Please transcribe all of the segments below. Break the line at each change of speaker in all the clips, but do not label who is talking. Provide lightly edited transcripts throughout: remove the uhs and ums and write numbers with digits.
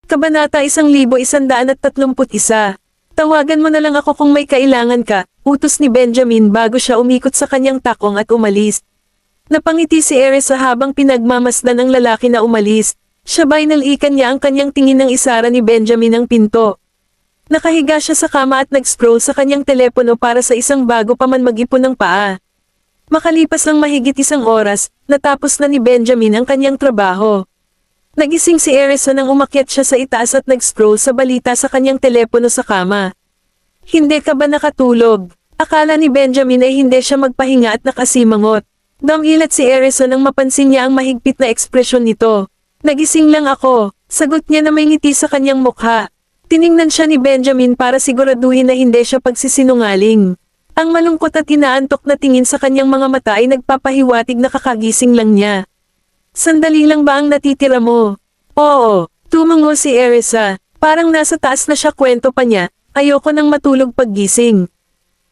Kabanata 1131. Tawagan mo na lang ako kung may kailangan ka, utos ni Benjamin bago siya umikot sa kanyang takong at umalis. Napangiti si Erisa habang pinagmamasdan ang lalaki na umalis. Sabay nalikan niya ang kanyang tingin ng isara ni Benjamin ang pinto. Nakahiga siya sa kama at nag-scroll sa kanyang telepono para sa isang bago pa man mag-ipon ng paa. Makalipas lang mahigit isang oras, natapos na ni Benjamin ang kanyang trabaho. Nagising si Erisa nang umakyat siya sa itaas at nag-scroll sa balita sa kanyang telepono sa kama. Hindi ka ba nakatulog? Akala ni Benjamin ay hindi siya magpahinga at nakasimangot. Dumilat si Erisa nang mapansin niya ang mahigpit na ekspresyon nito. Nagising lang ako, sagot niya na may ngiti sa kanyang mukha. Tiningnan siya ni Benjamin para siguraduhin na hindi siya pagsisinungaling. Ang malungkot at inaantok na tingin sa kanyang mga mata ay nagpapahiwatig na kakagising lang niya. Sandali lang ba ang natitira mo? Oo, tumango si Erisa. Parang nasa taas na siya, kwento pa niya. Ayoko nang matulog paggising.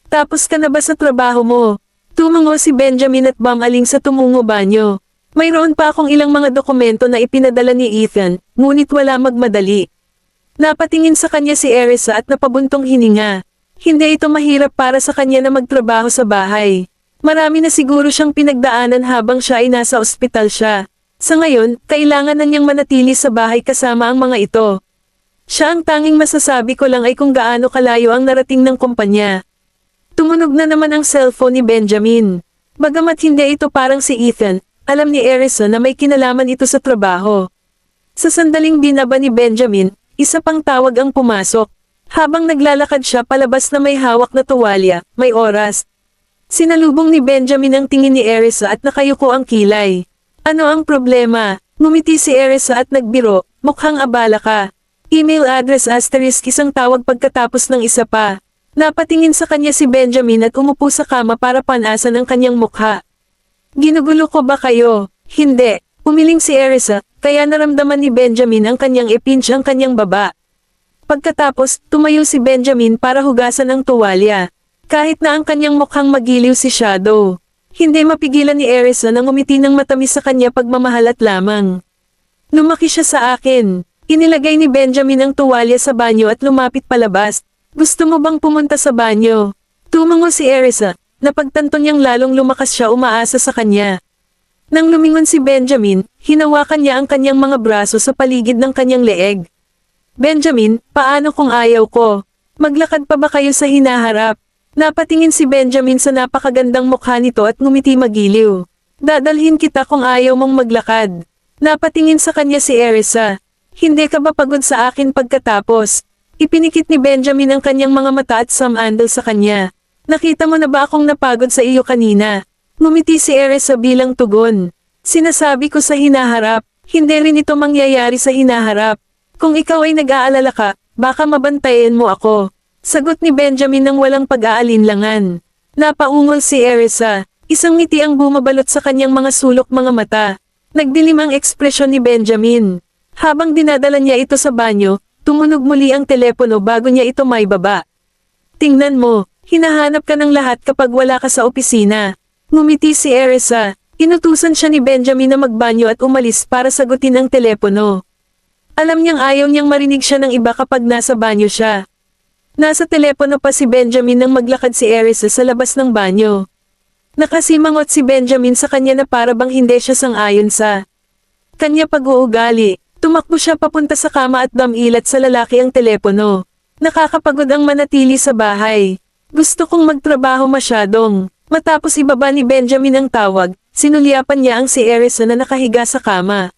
Tapos ka na ba sa trabaho mo? Tumango si Benjamin at bumaling sa tumungo banyo. Mayroon pa akong ilang mga dokumento na ipinadala ni Ethan, ngunit wala magmadali. Napatingin sa kanya si Erisa at napabuntong hininga. Hindi ito mahirap para sa kanya na magtrabaho sa bahay. Marami na siguro siyang pinagdaanan habang siya ay nasa ospital siya. Sa ngayon, kailangan na niyang manatili sa bahay kasama ang mga ito. Siya ang tanging masasabi ko lang ay kung gaano kalayo ang narating ng kumpanya. Tumunog na naman ang cellphone ni Benjamin. Bagamat hindi ito parang si Ethan, alam ni Erisa na may kinalaman ito sa trabaho. Sa sandaling binaba ni Benjamin, isa pang tawag ang pumasok. Habang naglalakad siya palabas na may hawak na tuwalya, may oras. Sinalubong ni Benjamin ang tingin ni Erisa at nakayuko ang kilay. Ano ang problema? Ngumiti si Erisa at nagbiro, mukhang abala ka. Email address * isang tawag pagkatapos ng isa pa. Napatingin sa kanya si Benjamin at umupo sa kama para panasan ang kanyang mukha. Ginugulo ko ba kayo? Hindi. Umiling si Erisa, kaya naramdaman ni Benjamin ang kanyang ipinch ang kanyang baba. Pagkatapos, tumayo si Benjamin para hugasan ang tuwalya. Kahit na ang kanyang mukhang magiliw si Shadow. Hindi mapigilan ni Erisa na ngumiti ng matamis sa kanya pagmamahalat lamang. Lumaki siya sa akin. Inilagay ni Benjamin ang tuwalya sa banyo at lumapit palabas. Gusto mo bang pumunta sa banyo? Tumango si Erisa. Napagtanto niyang lalong lumakas siya umaasa sa kanya. Nang lumingon si Benjamin, hinawakan niya ang kanyang mga braso sa paligid ng kanyang leeg. Benjamin, paano kung ayaw ko? Maglakad pa ba kayo sa hinaharap? Napatingin si Benjamin sa napakagandang mukha nito at ngumiti magiliw. Dadalhin kita kung ayaw mong maglakad. Napatingin sa kanya si Erisa. Hindi ka ba pagod sa akin pagkatapos? Ipinikit ni Benjamin ang kanyang mga mata at sumandal sa kanya. Nakita mo na ba akong napagod sa iyo kanina? Ngumiti si Erisa bilang tugon. Sinasabi ko sa hinaharap, hindi rin ito mangyayari sa hinaharap. Kung ikaw ay nag-aalala ka, baka mabantayan mo ako. Sagot ni Benjamin nang walang pag-aalinlangan. Napaungol si Erisa. Isang ngiti ang bumabalot sa kanyang mga sulok mga mata. Nagdilim ang ekspresyon ni Benjamin. Habang dinadala niya ito sa banyo, tumunog muli ang telepono bago niya ito maibaba. Tingnan mo, hinahanap ka ng lahat kapag wala ka sa opisina. Ngumiti si Erisa. Inutusan siya ni Benjamin na magbanyo at umalis para sagutin ang telepono. Alam niyang ayaw niyang marinig siya ng iba kapag nasa banyo siya. Nasa telepono pa si Benjamin nang maglakad si Erisa sa labas ng banyo. Nakasimangot si Benjamin sa kanya na para bang hindi siya sang-ayon sa kanya pag-uugali. Tumakbo siya papunta sa kama at dumilat sa lalaki ang telepono. Nakakapagod ang manatili sa bahay. Gusto kong magtrabaho masyadong. Matapos ibaba ni Benjamin ang tawag, sinulyapan niya ang si Erisa na nakahiga sa kama.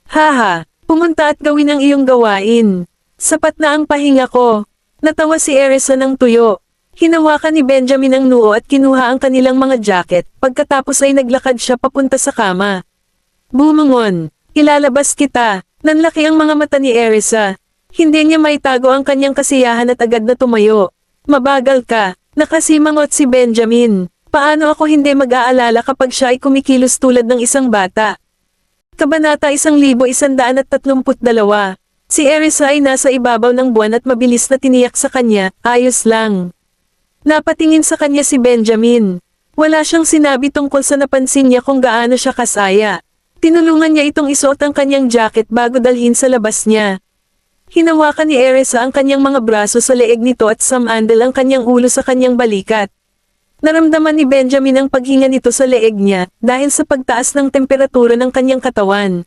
Haha, pumunta at gawin ang iyong gawain. Sapat na ang pahinga ko. Natawa si Erisa ng tuyo. Hinawakan ni Benjamin ang noo at kinuha ang kanilang mga jacket, pagkatapos ay naglakad siya papunta sa kama. Bumangon. Ilalabas kita. Nanlaki ang mga mata ni Erisa. Hindi niya maitago ang kanyang kasiyahan at agad na tumayo. Mabagal ka. Nakasimangot si Benjamin. Paano ako hindi mag-aalala kapag siya ay kumikilos tulad ng isang bata? Kabanata 1132. Si Erisa ay nasa ibabaw ng buwan at mabilis na tiniyak sa kanya, ayos lang. Napatingin sa kanya si Benjamin. Wala siyang sinabi tungkol sa napansin niya kung gaano siya kasaya. Tinulungan niya itong isuot ang kanyang jacket bago dalhin sa labas niya. Hinawakan ni Erisa ang kanyang mga braso sa leeg nito at samandal ang kanyang ulo sa kanyang balikat. Naramdaman ni Benjamin ang paghinga nito sa leeg niya dahil sa pagtaas ng temperatura ng kanyang katawan.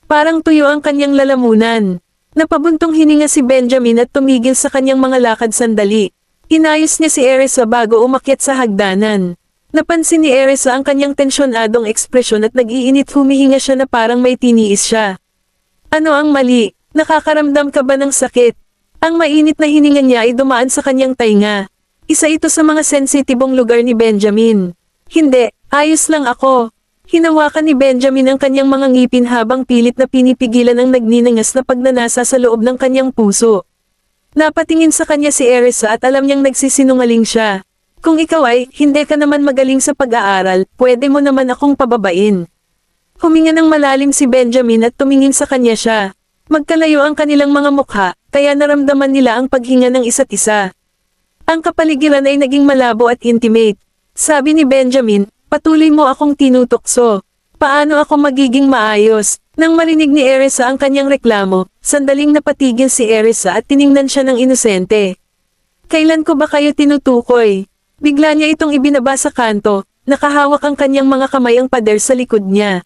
Parang tuyo ang kanyang lalamunan. Napabuntong hininga si Benjamin at tumigil sa kanyang mga lakad sandali. Inayos niya si Erisa bago umakyat sa hagdanan. Napansin ni Erisa ang kanyang tensyonadong ekspresyon at nag-iinit, humihinga siya na parang may tiniis siya. Ano ang mali? Nakakaramdam ka ba ng sakit? Ang mainit na hininga niya ay dumaan sa kanyang tainga. Isa ito sa mga sensitibong lugar ni Benjamin. Hindi, ayos lang ako. Hinawakan ni Benjamin ang kanyang mga ngipin habang pilit na pinipigilan ang nagninangas na pagnanasa sa loob ng kanyang puso. Napatingin sa kanya si Erisa at alam niyang nagsisinungaling siya. Kung ikaw ay hindi ka naman magaling sa pag-aaral, pwede mo naman akong pababain. Huminga ng malalim si Benjamin at tumingin sa kanya siya. Magkalayo ang kanilang mga mukha, kaya naramdaman nila ang paghinga ng isa't isa. Ang kapaligiran ay naging malabo at intimate. Sabi ni Benjamin, patuloy mo akong tinutokso. Paano ako magiging maayos? Nang marinig ni Erisa ang kanyang reklamo, sandaling napatigil si Erisa at tiningnan siya ng inosente. Kailan ko ba kayo tinutukoy? Bigla niya itong ibinaba sa kanto, nakahawak ang kanyang mga kamay ang pader sa likod niya.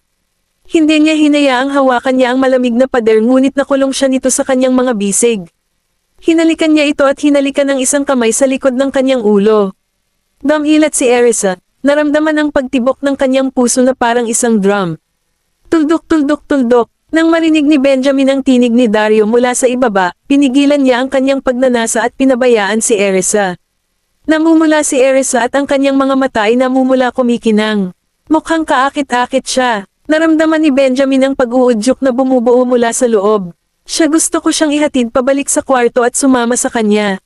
Hindi niya hinayaang hawakan niya ang malamig na pader, ngunit nakulong siya nito sa kanyang mga bisig. Hinalikan niya ito at hinalikan ng isang kamay sa likod ng kanyang ulo. Damilat si Erisa, naramdaman ang pagtibok ng kanyang puso na parang isang drum. Tuldok tuldok tuldok. Nang marinig ni Benjamin ang tinig ni Dario mula sa ibaba, pinigilan niya ang kanyang pagnanasa at pinabayaan si Erisa. Namumula si Erisa at ang kanyang mga mata ay namumula kumikinang. Mukhang kaakit-akit siya. Naramdaman ni Benjamin ang pag-uudyok na bumubuo mula sa loob. Siya, gusto ko siyang ihatid pabalik sa kwarto at sumama sa kanya.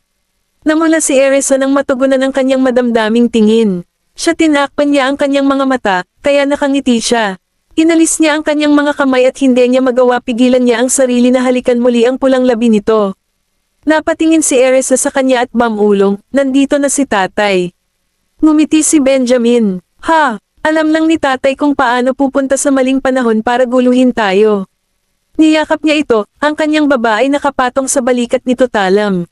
Namula si Erisa nang matugunan ang kanyang madamdaming tingin. Siya, tinakpan niya ang kanyang mga mata, kaya nakangiti siya. Inalis niya ang kanyang mga kamay at hindi niya magawa pigilan niya ang sarili na halikan muli ang pulang labi nito. Napatingin si Erisa sa kanya at mamulong, nandito na si tatay. Ngumiti si Benjamin. Ha! Alam lang ni tatay kung paano pupunta sa maling panahon para guluhin tayo. Niyakap niya ito, ang kanyang baba ay nakapatong sa balikat nito talam.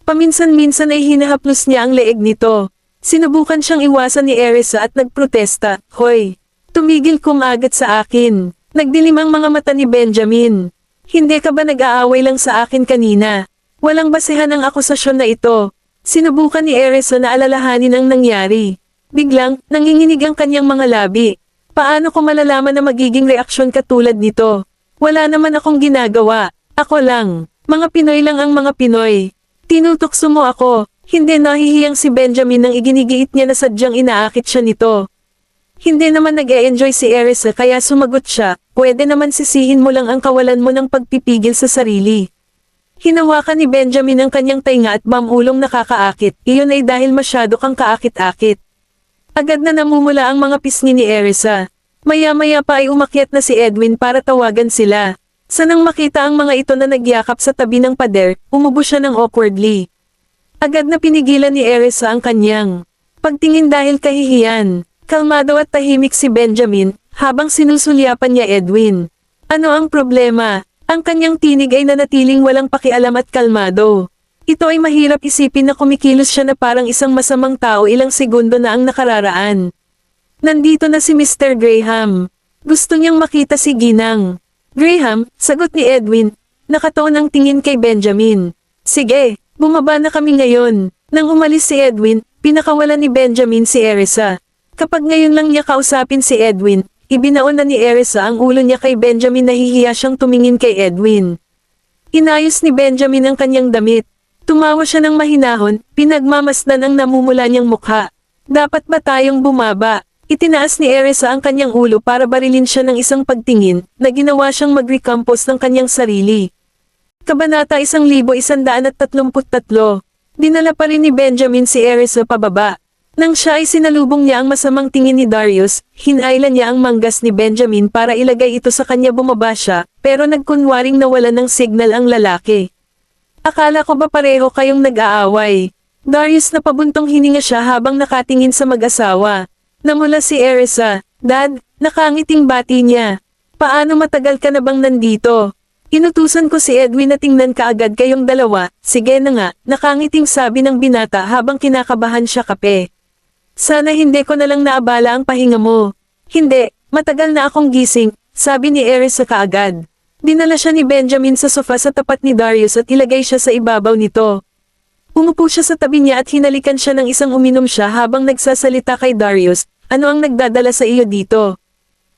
Paminsan-minsan ay hinahaplos niya ang leeg nito. Sinubukan siyang iwasan ni Erisa at nagprotesta, "Hoy! Tumigil kumagat sa akin." Nagdilim ang mga mata ni Benjamin. Hindi ka ba nag-aaway lang sa akin kanina? Walang basehan ang akusasyon na ito. Sinubukan ni Erisa na alalahanin ang nangyari. Biglang, nanginginig ang kanyang mga labi. Paano ko malalaman na magiging reaksyon katulad nito? Wala naman akong ginagawa. Ako lang. Mga Pinoy lang ang mga Pinoy. Tinutokso mo ako. Hindi, nahihiyang si Benjamin nang iginigiit niya na sadyang inaakit siya nito. Hindi naman nag-e-enjoy si Erisa kaya sumagot siya, pwede naman sisihin mo lang ang kawalan mo ng pagpipigil sa sarili. Hinawakan ni Benjamin ang kanyang tainga at mamulong nakakaakit, iyon ay dahil masyado kang kaakit-akit. Agad na namumula ang mga pisngi ni Erisa. Maya-maya pa ay umakyat na si Edwin para tawagan sila. Sanang makita ang mga ito na nagyakap sa tabi ng pader, umubo siya ng awkwardly. Agad na pinigilan ni Erisa ang kanyang pagtingin dahil kahihiyan. Kalmado at tahimik si Benjamin, habang sinusulyapan niya Edwin. Ano ang problema? Ang kanyang tinig ay nanatiling walang pakialam at kalmado. Ito ay mahirap isipin na kumikilos siya na parang isang masamang tao ilang segundo na ang nakararaan. Nandito na si Mr. Graham. Gusto niyang makita si Ginang. Graham, sagot ni Edwin. Nakatuon ang tingin kay Benjamin. Sige, bumaba na kami ngayon. Nang umalis si Edwin, pinakawalan ni Benjamin si Erisa. Kapag ngayon lang niya kausapin si Edwin, ibinaon na ni Erisa ang ulo niya kay Benjamin, nahihiya siyang tumingin kay Edwin. Inayos ni Benjamin ang kanyang damit. Tumawa siya ng mahinahon, pinagmamasdan ang namumula niyang mukha. Dapat ba tayong bumaba? Itinaas ni Erisa ang kanyang ulo para barilin siya ng isang pagtingin, na ginawa siyang mag-recompose ng kanyang sarili. Kabanata 1133. Dinala pa rin ni Benjamin si Erisa pababa. Nang siya ay sinalubong niya ang masamang tingin ni Darius, hinailan niya ang manggas ni Benjamin para ilagay ito sa kanya. Bumaba siya, pero nagkunwaring nawala ng signal ang lalaki. Akala ko ba pareho kayong nag-aaway? Darius, na pabuntong hininga siya habang nakatingin sa mag-asawa. Namula si Erisa. Dad, nakangiting bati niya. Paano, matagal ka na bang nandito? Inutusan ko si Edwin na tingnan kaagad kayong dalawa, sige na nga, nakangiting sabi ng binata habang kinakabahan siya kape. Sana hindi ko na lang naabala ang pahinga mo. Hindi, matagal na akong gising, sabi ni Erisa kaagad. Dinala siya ni Benjamin sa sofa sa tapat ni Darius at ilagay siya sa ibabaw nito. Umupo siya sa tabi niya at hinalikan siya ng isang uminom siya habang nagsasalita kay Darius, ano ang nagdadala sa iyo dito?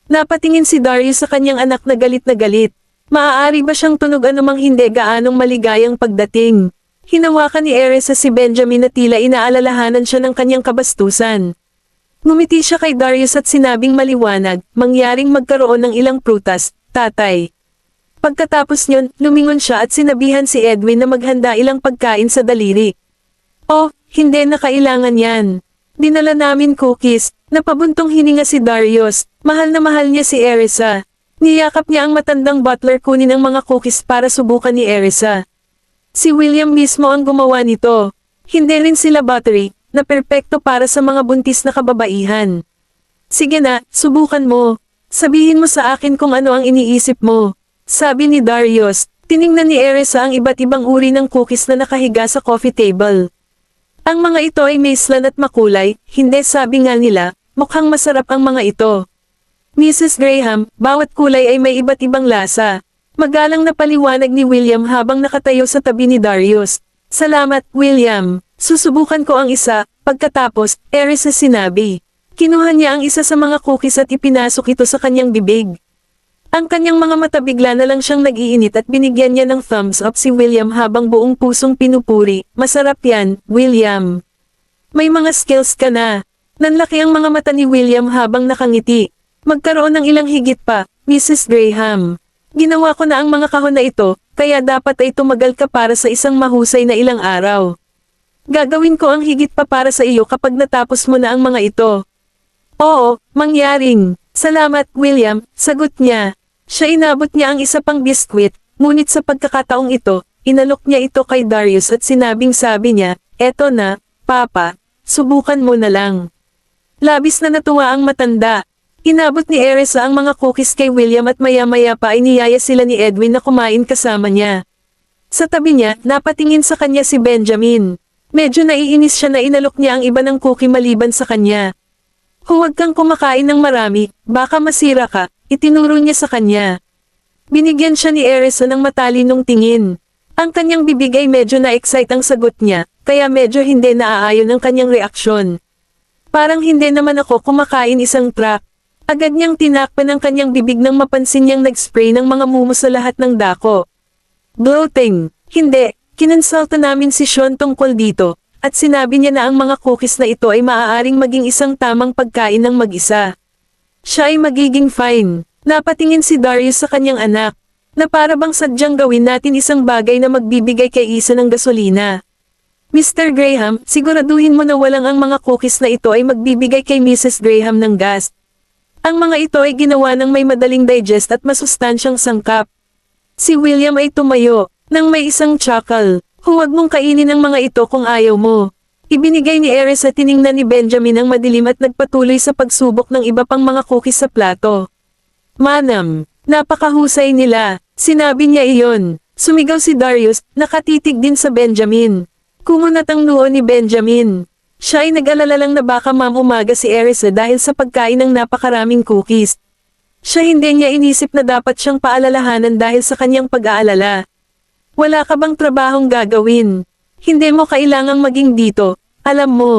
Napatingin si Darius sa kanyang anak na galit na galit. Maaari ba siyang tunog anumang hindi gaanong maligayang pagdating? Hinawakan ni Erisa si Benjamin na tila inaalalahanan siya ng kanyang kabastusan. Ngumiti siya kay Darius at sinabing maliwanag, mangyaring magkaroon ng ilang prutas, tatay. Pagkatapos niyon, lumingon siya at sinabihan si Edwin na maghanda ilang pagkain sa daliri. Oh, hindi na kailangan yan. Dinala namin cookies, napabuntong hininga si Darius, mahal na mahal niya si Erisa. Niyakap niya ang matandang butler kunin ang mga cookies para subukan ni Erisa. Si William mismo ang gumawa nito. Hindi rin sila buttery, na perpekto para sa mga buntis na kababaihan. Sige na, subukan mo. Sabihin mo sa akin kung ano ang iniisip mo. Sabi ni Darius, tiningnan ni Erisa ang iba't ibang uri ng cookies na nakahiga sa coffee table. Ang mga ito ay maislan at makulay, hindi sabi nga nila, mukhang masarap ang mga ito. Mrs. Graham, bawat kulay ay may iba't ibang lasa. Magalang na paliwanag ni William habang nakatayo sa tabi ni Darius. Salamat, William. Susubukan ko ang isa, pagkatapos, Erisa sinabi. Kinuha niya ang isa sa mga cookies at ipinasok ito sa kanyang bibig. Ang kanyang mga mata bigla na lang siyang nag-iinit at binigyan niya ng thumbs up si William habang buong pusong pinupuri. Masarap yan, William. May mga skills ka na. Nanlaki ang mga mata ni William habang nakangiti. Magkaroon ng ilang higit pa, Mrs. Graham. Ginawa ko na ang mga kahon na ito, kaya dapat ay tumagal ka para sa isang mahusay na ilang araw. Gagawin ko ang higit pa para sa iyo kapag natapos mo na ang mga ito. Oo, mangyaring. Salamat, William, sagot niya. Siya inabot niya ang isa pang biskwit, ngunit sa pagkakataong ito, inalok niya ito kay Darius at sinabing sabi niya, eto na, Papa, subukan mo na lang. Labis na natuwa ang matanda. Inabot ni Erisa ang mga cookies kay William at maya-maya pa ay niyaya sila ni Edwin na kumain kasama niya. Sa tabi niya, napatingin sa kanya si Benjamin. Medyo naiinis siya na inalok niya ang iba ng cookie maliban sa kanya. Huwag kang kumakain ng marami, baka masira ka, itinuro niya sa kanya. Binigyan siya ni Erisa ng matalinong tingin. Ang kanyang bibig ay medyo na-excite ang sagot niya, kaya medyo hindi naaayon ang kanyang reaksyon. Parang hindi naman ako kumakain isang track. Agad niyang tinakpan ang kanyang bibig nang mapansin niyang nag-spray ng mga mumo sa lahat ng dako. Bloating. Hindi, kinonsulta namin si Sean tungkol dito, at sinabi niya na ang mga cookies na ito ay maaaring maging isang tamang pagkain ng mag-isa. Siya ay magiging fine. Napatingin si Darius sa kanyang anak, na para bang sadyang gawin natin isang bagay na magbibigay kay Isa ng gasolina. Mr. Graham, siguraduhin mo na walang ang mga cookies na ito ay magbibigay kay Mrs. Graham ng gas. Ang mga ito ay ginawa ng may madaling digest at masustansyang sangkap. Si William ay tumayo, nang may isang chuckle. Huwag mong kainin ang mga ito kung ayaw mo. Ibinigay ni Erisa at tiningnan ni Benjamin ang madilim at nagpatuloy sa pagsubok ng iba pang mga cookies sa plato. Manam, napakahusay nila, sinabi niya iyon. Sumigaw si Darius, nakatitig din sa Benjamin. Kumunat ang noo ni Benjamin. Siya ay nag-alala lang na baka mamumaga si Erisa dahil sa pagkain ng napakaraming cookies. Siya hindi niya inisip na dapat siyang paalalahanan dahil sa kanyang pag-aalala. Wala ka bang trabahong gagawin? Hindi mo kailangang maging dito. Alam mo,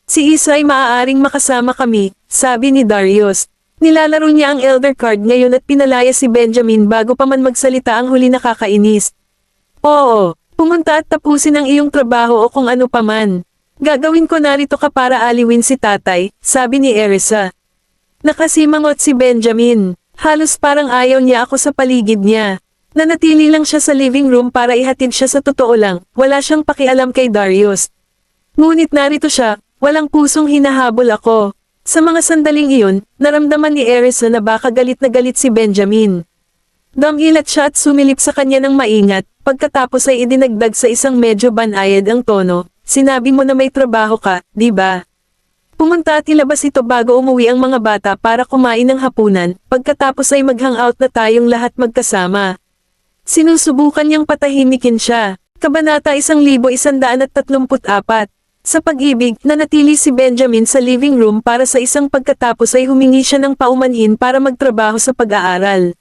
si Isa ay maaaring makasama kami, sabi ni Darius. Nilalaro niya ang elder card ngayon at pinalaya si Benjamin bago pa man magsalita ang huli na kakainis. Oo, pumunta at tapusin ang iyong trabaho o kung ano paman. Gagawin ko narito ka para aliwin si tatay, sabi ni Erisa. Nakasimangot si Benjamin. Halos parang ayaw niya ako sa paligid niya. Nanatili lang siya sa living room para ihatid siya sa totoo lang, wala siyang pakialam kay Darius. Ngunit narito siya, walang pusong hinahabol ako. Sa mga sandaling iyon, naramdaman ni Erisa na baka galit na galit si Benjamin. Dumilat siya at sumilip sa kanya ng maingat, pagkatapos ay idinagdag sa isang medyo banayad ang tono. Sinabi mo na may trabaho ka, di ba? Pumunta at ilabas ito bago umuwi ang mga bata para kumain ng hapunan, pagkatapos ay mag-hangout na tayong lahat magkasama. Sinusubukan niyang patahimikin siya. Kabanata 1134. Sa pag-ibig, nanatili si Benjamin sa living room para sa isang pagkatapos ay humingi siya ng paumanhin para magtrabaho sa pag-aaral.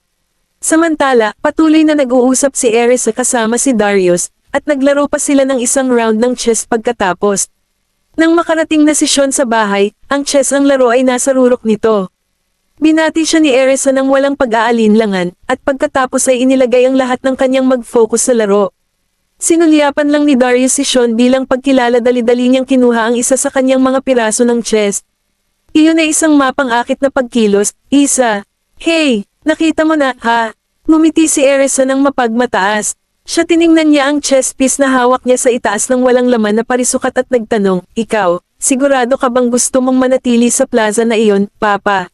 Samantala, patuloy na nag-uusap si Ares kasama si Darius, at naglaro pa sila ng isang round ng chess pagkatapos. Nang makarating na si Sean sa bahay, ang chess ang laro ay nasa rurok nito. Binati siya ni Ares ng walang pag-aalinlangan, at pagkatapos ay inilagay ang lahat ng kanyang mag-focus sa laro. Sinulyapan lang ni Darius si Sean bilang pagkilala, dali-dali niyang kinuha ang isa sa kanyang mga piraso ng chess. Iyon ay isang mapang akit na pagkilos, isa. Hey, nakita mo na, ha? Ngumiti si Ares ng mapagmataas. Siya tiningnan niya ang chess piece na hawak niya sa itaas ng walang laman na parisukat at nagtanong, ikaw, sigurado ka bang gusto mong manatili sa plaza na iyon, Papa?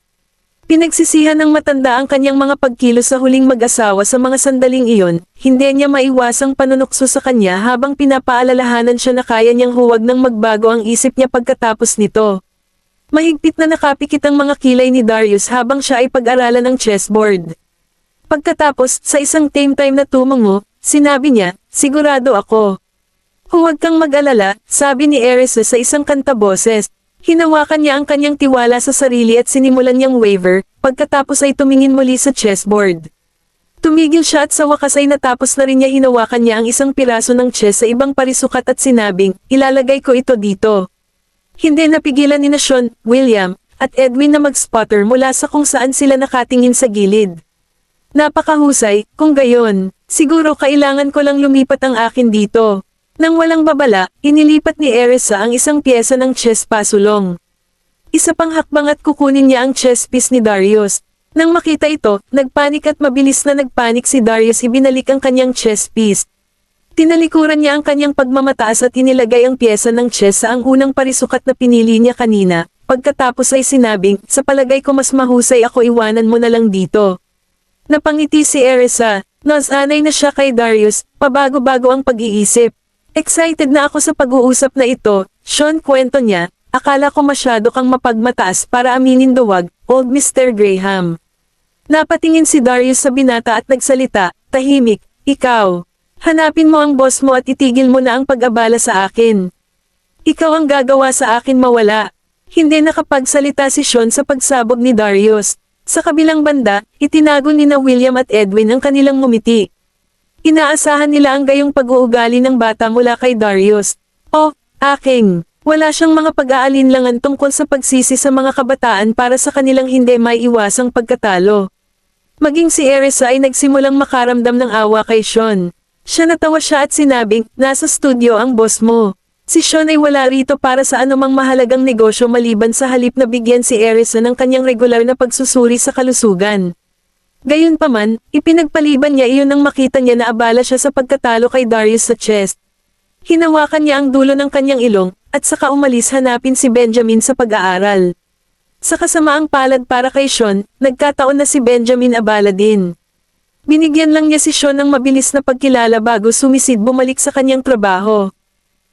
Pinagsisihan ng matanda ang kanyang mga pagkilos sa huling mag-asawa sa mga sandaling iyon, hindi niya maiwasang panunukso sa kanya habang pinapaalalahanan siya na kaya niyang huwag nang magbago ang isip niya pagkatapos nito. Mahigpit na nakapikit ang mga kilay ni Darius habang siya ay pag-aralan ng chessboard. Pagkatapos, sa isang tame time na tumungo, sinabi niya, sigurado ako. Huwag kang mag-alala, sabi ni Ares sa isang kantaboses. Hinawakan niya ang kanyang tiwala sa sarili at sinimulan niyang waver, pagkatapos ay tumingin muli sa chessboard. Tumigil siya at sa wakas ay natapos na rin niya. Hinawakan niya ang isang piraso ng chess sa ibang parisukat at sinabing, ilalagay ko ito dito. Hindi napigilan ni Sean, William, at Edwin na mag-spotter mula sa kung saan sila nakatingin sa gilid. Napakahusay, kung gayon, siguro kailangan ko lang lumipat ang akin dito. Nang walang babala, inilipat ni Ares ang isang pyesa ng chess pasulong. Isa pang hakbang at kukunin niya ang chess piece ni Darius. Nang makita ito, nagpanik at mabilis na nagpanik si Darius. Ibinalik ang kanyang chess piece. Tinalikuran niya ang kanyang pagmamataas at inilagay ang pyesa ng chess sa ang unang parisukat na pinili niya kanina. Pagkatapos ay sinabing, sa palagay ko mas mahusay ako, iwanan mo na lang dito. Napangiti si Ares. Nasanay na siya kay Darius, pabago-bago ang pag-iisip. Excited na ako sa pag-uusap na ito, Sean, kwento niya, akala ko masyado kang mapagmataas para aminin duwag, old Mr. Graham. Napatingin si Darius sa binata at nagsalita, tahimik, ikaw. Hanapin mo ang boss mo at itigil mo na ang pag-abala sa akin. Ikaw ang gagawa sa akin mawala. Hindi nakapagsalita si Sean sa pagsabog ni Darius. Sa kabilang banda, itinago ni na William at Edwin ang kanilang ngumiti. Inaasahan nila ang gayong pag-uugali ng bata mula kay Darius. Oh, aking, wala siyang mga pag-aalinlangan tungkol sa pagsisi sa mga kabataan para sa kanilang hindi may iwasang pagkatalo. Maging si Ares ay nagsimulang makaramdam ng awa kay Sean. Natawa siya at sinabing, nasa studio ang boss mo. Si Sean ay wala rito para sa anumang mahalagang negosyo maliban sa halip na bigyan si Ares ng kanyang regular na pagsusuri sa kalusugan. Gayunpaman, ipinagpaliban niya iyon nang makita niya na abala siya sa pagkatalo kay Darius sa chess. Hinawakan niya ang dulo ng kanyang ilong, at saka umalis hanapin si Benjamin sa pag-aaral. Sa kasamaang palad para kay Sean, nagkataon na si Benjamin abala din. Binigyan lang niya si Sean ng mabilis na pagkilala bago sumisid bumalik sa kanyang trabaho.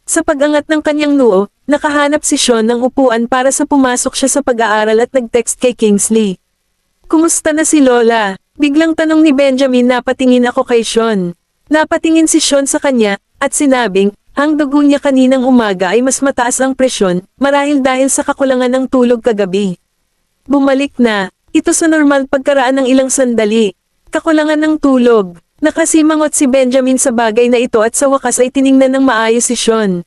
Sa pag-angat ng kanyang noo, nakahanap si Sean ng upuan para sa pumasok siya sa pag-aaral at nag-text kay Kingsley. Kumusta na si Lola? Biglang tanong ni Benjamin. Napatingin ako kay Sean. Napatingin si Sean sa kanya, at sinabing, ang dugo niya kaninang umaga ay mas mataas ang presyon, marahil dahil sa kakulangan ng tulog kagabi. Bumalik na, ito sa normal pagkaraan ng ilang sandali. Kakulangan ng tulog. Nakasimangot si Benjamin sa bagay na ito at sa wakas ay tiningnan ng maayos si Sean.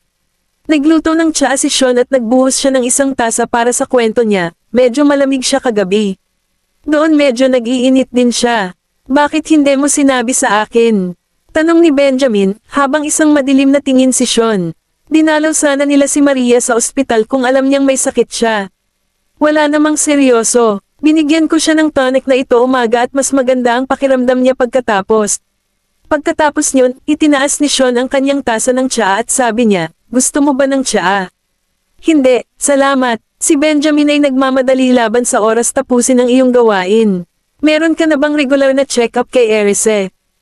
Nagluto ng tsaa si Sean at nagbuhos siya ng isang tasa para sa kwento niya, medyo malamig siya kagabi. Doon medyo nag-iinit din siya. Bakit hindi mo sinabi sa akin? Tanong ni Benjamin, habang isang madilim na tingin si Sean. Dinalaw sana nila si Maria sa ospital kung alam niyang may sakit siya. Wala namang seryoso. Binigyan ko siya ng tonic na ito umaga at mas maganda ang pakiramdam niya pagkatapos. Pagkatapos niyon, itinaas ni Sean ang kanyang tasa ng tsaa at sabi niya, gusto mo ba ng tsaa? Hindi, salamat. Si Benjamin ay nagmamadali laban sa oras tapusin ang iyong gawain. Meron ka na bang regular na check-up kay Ares?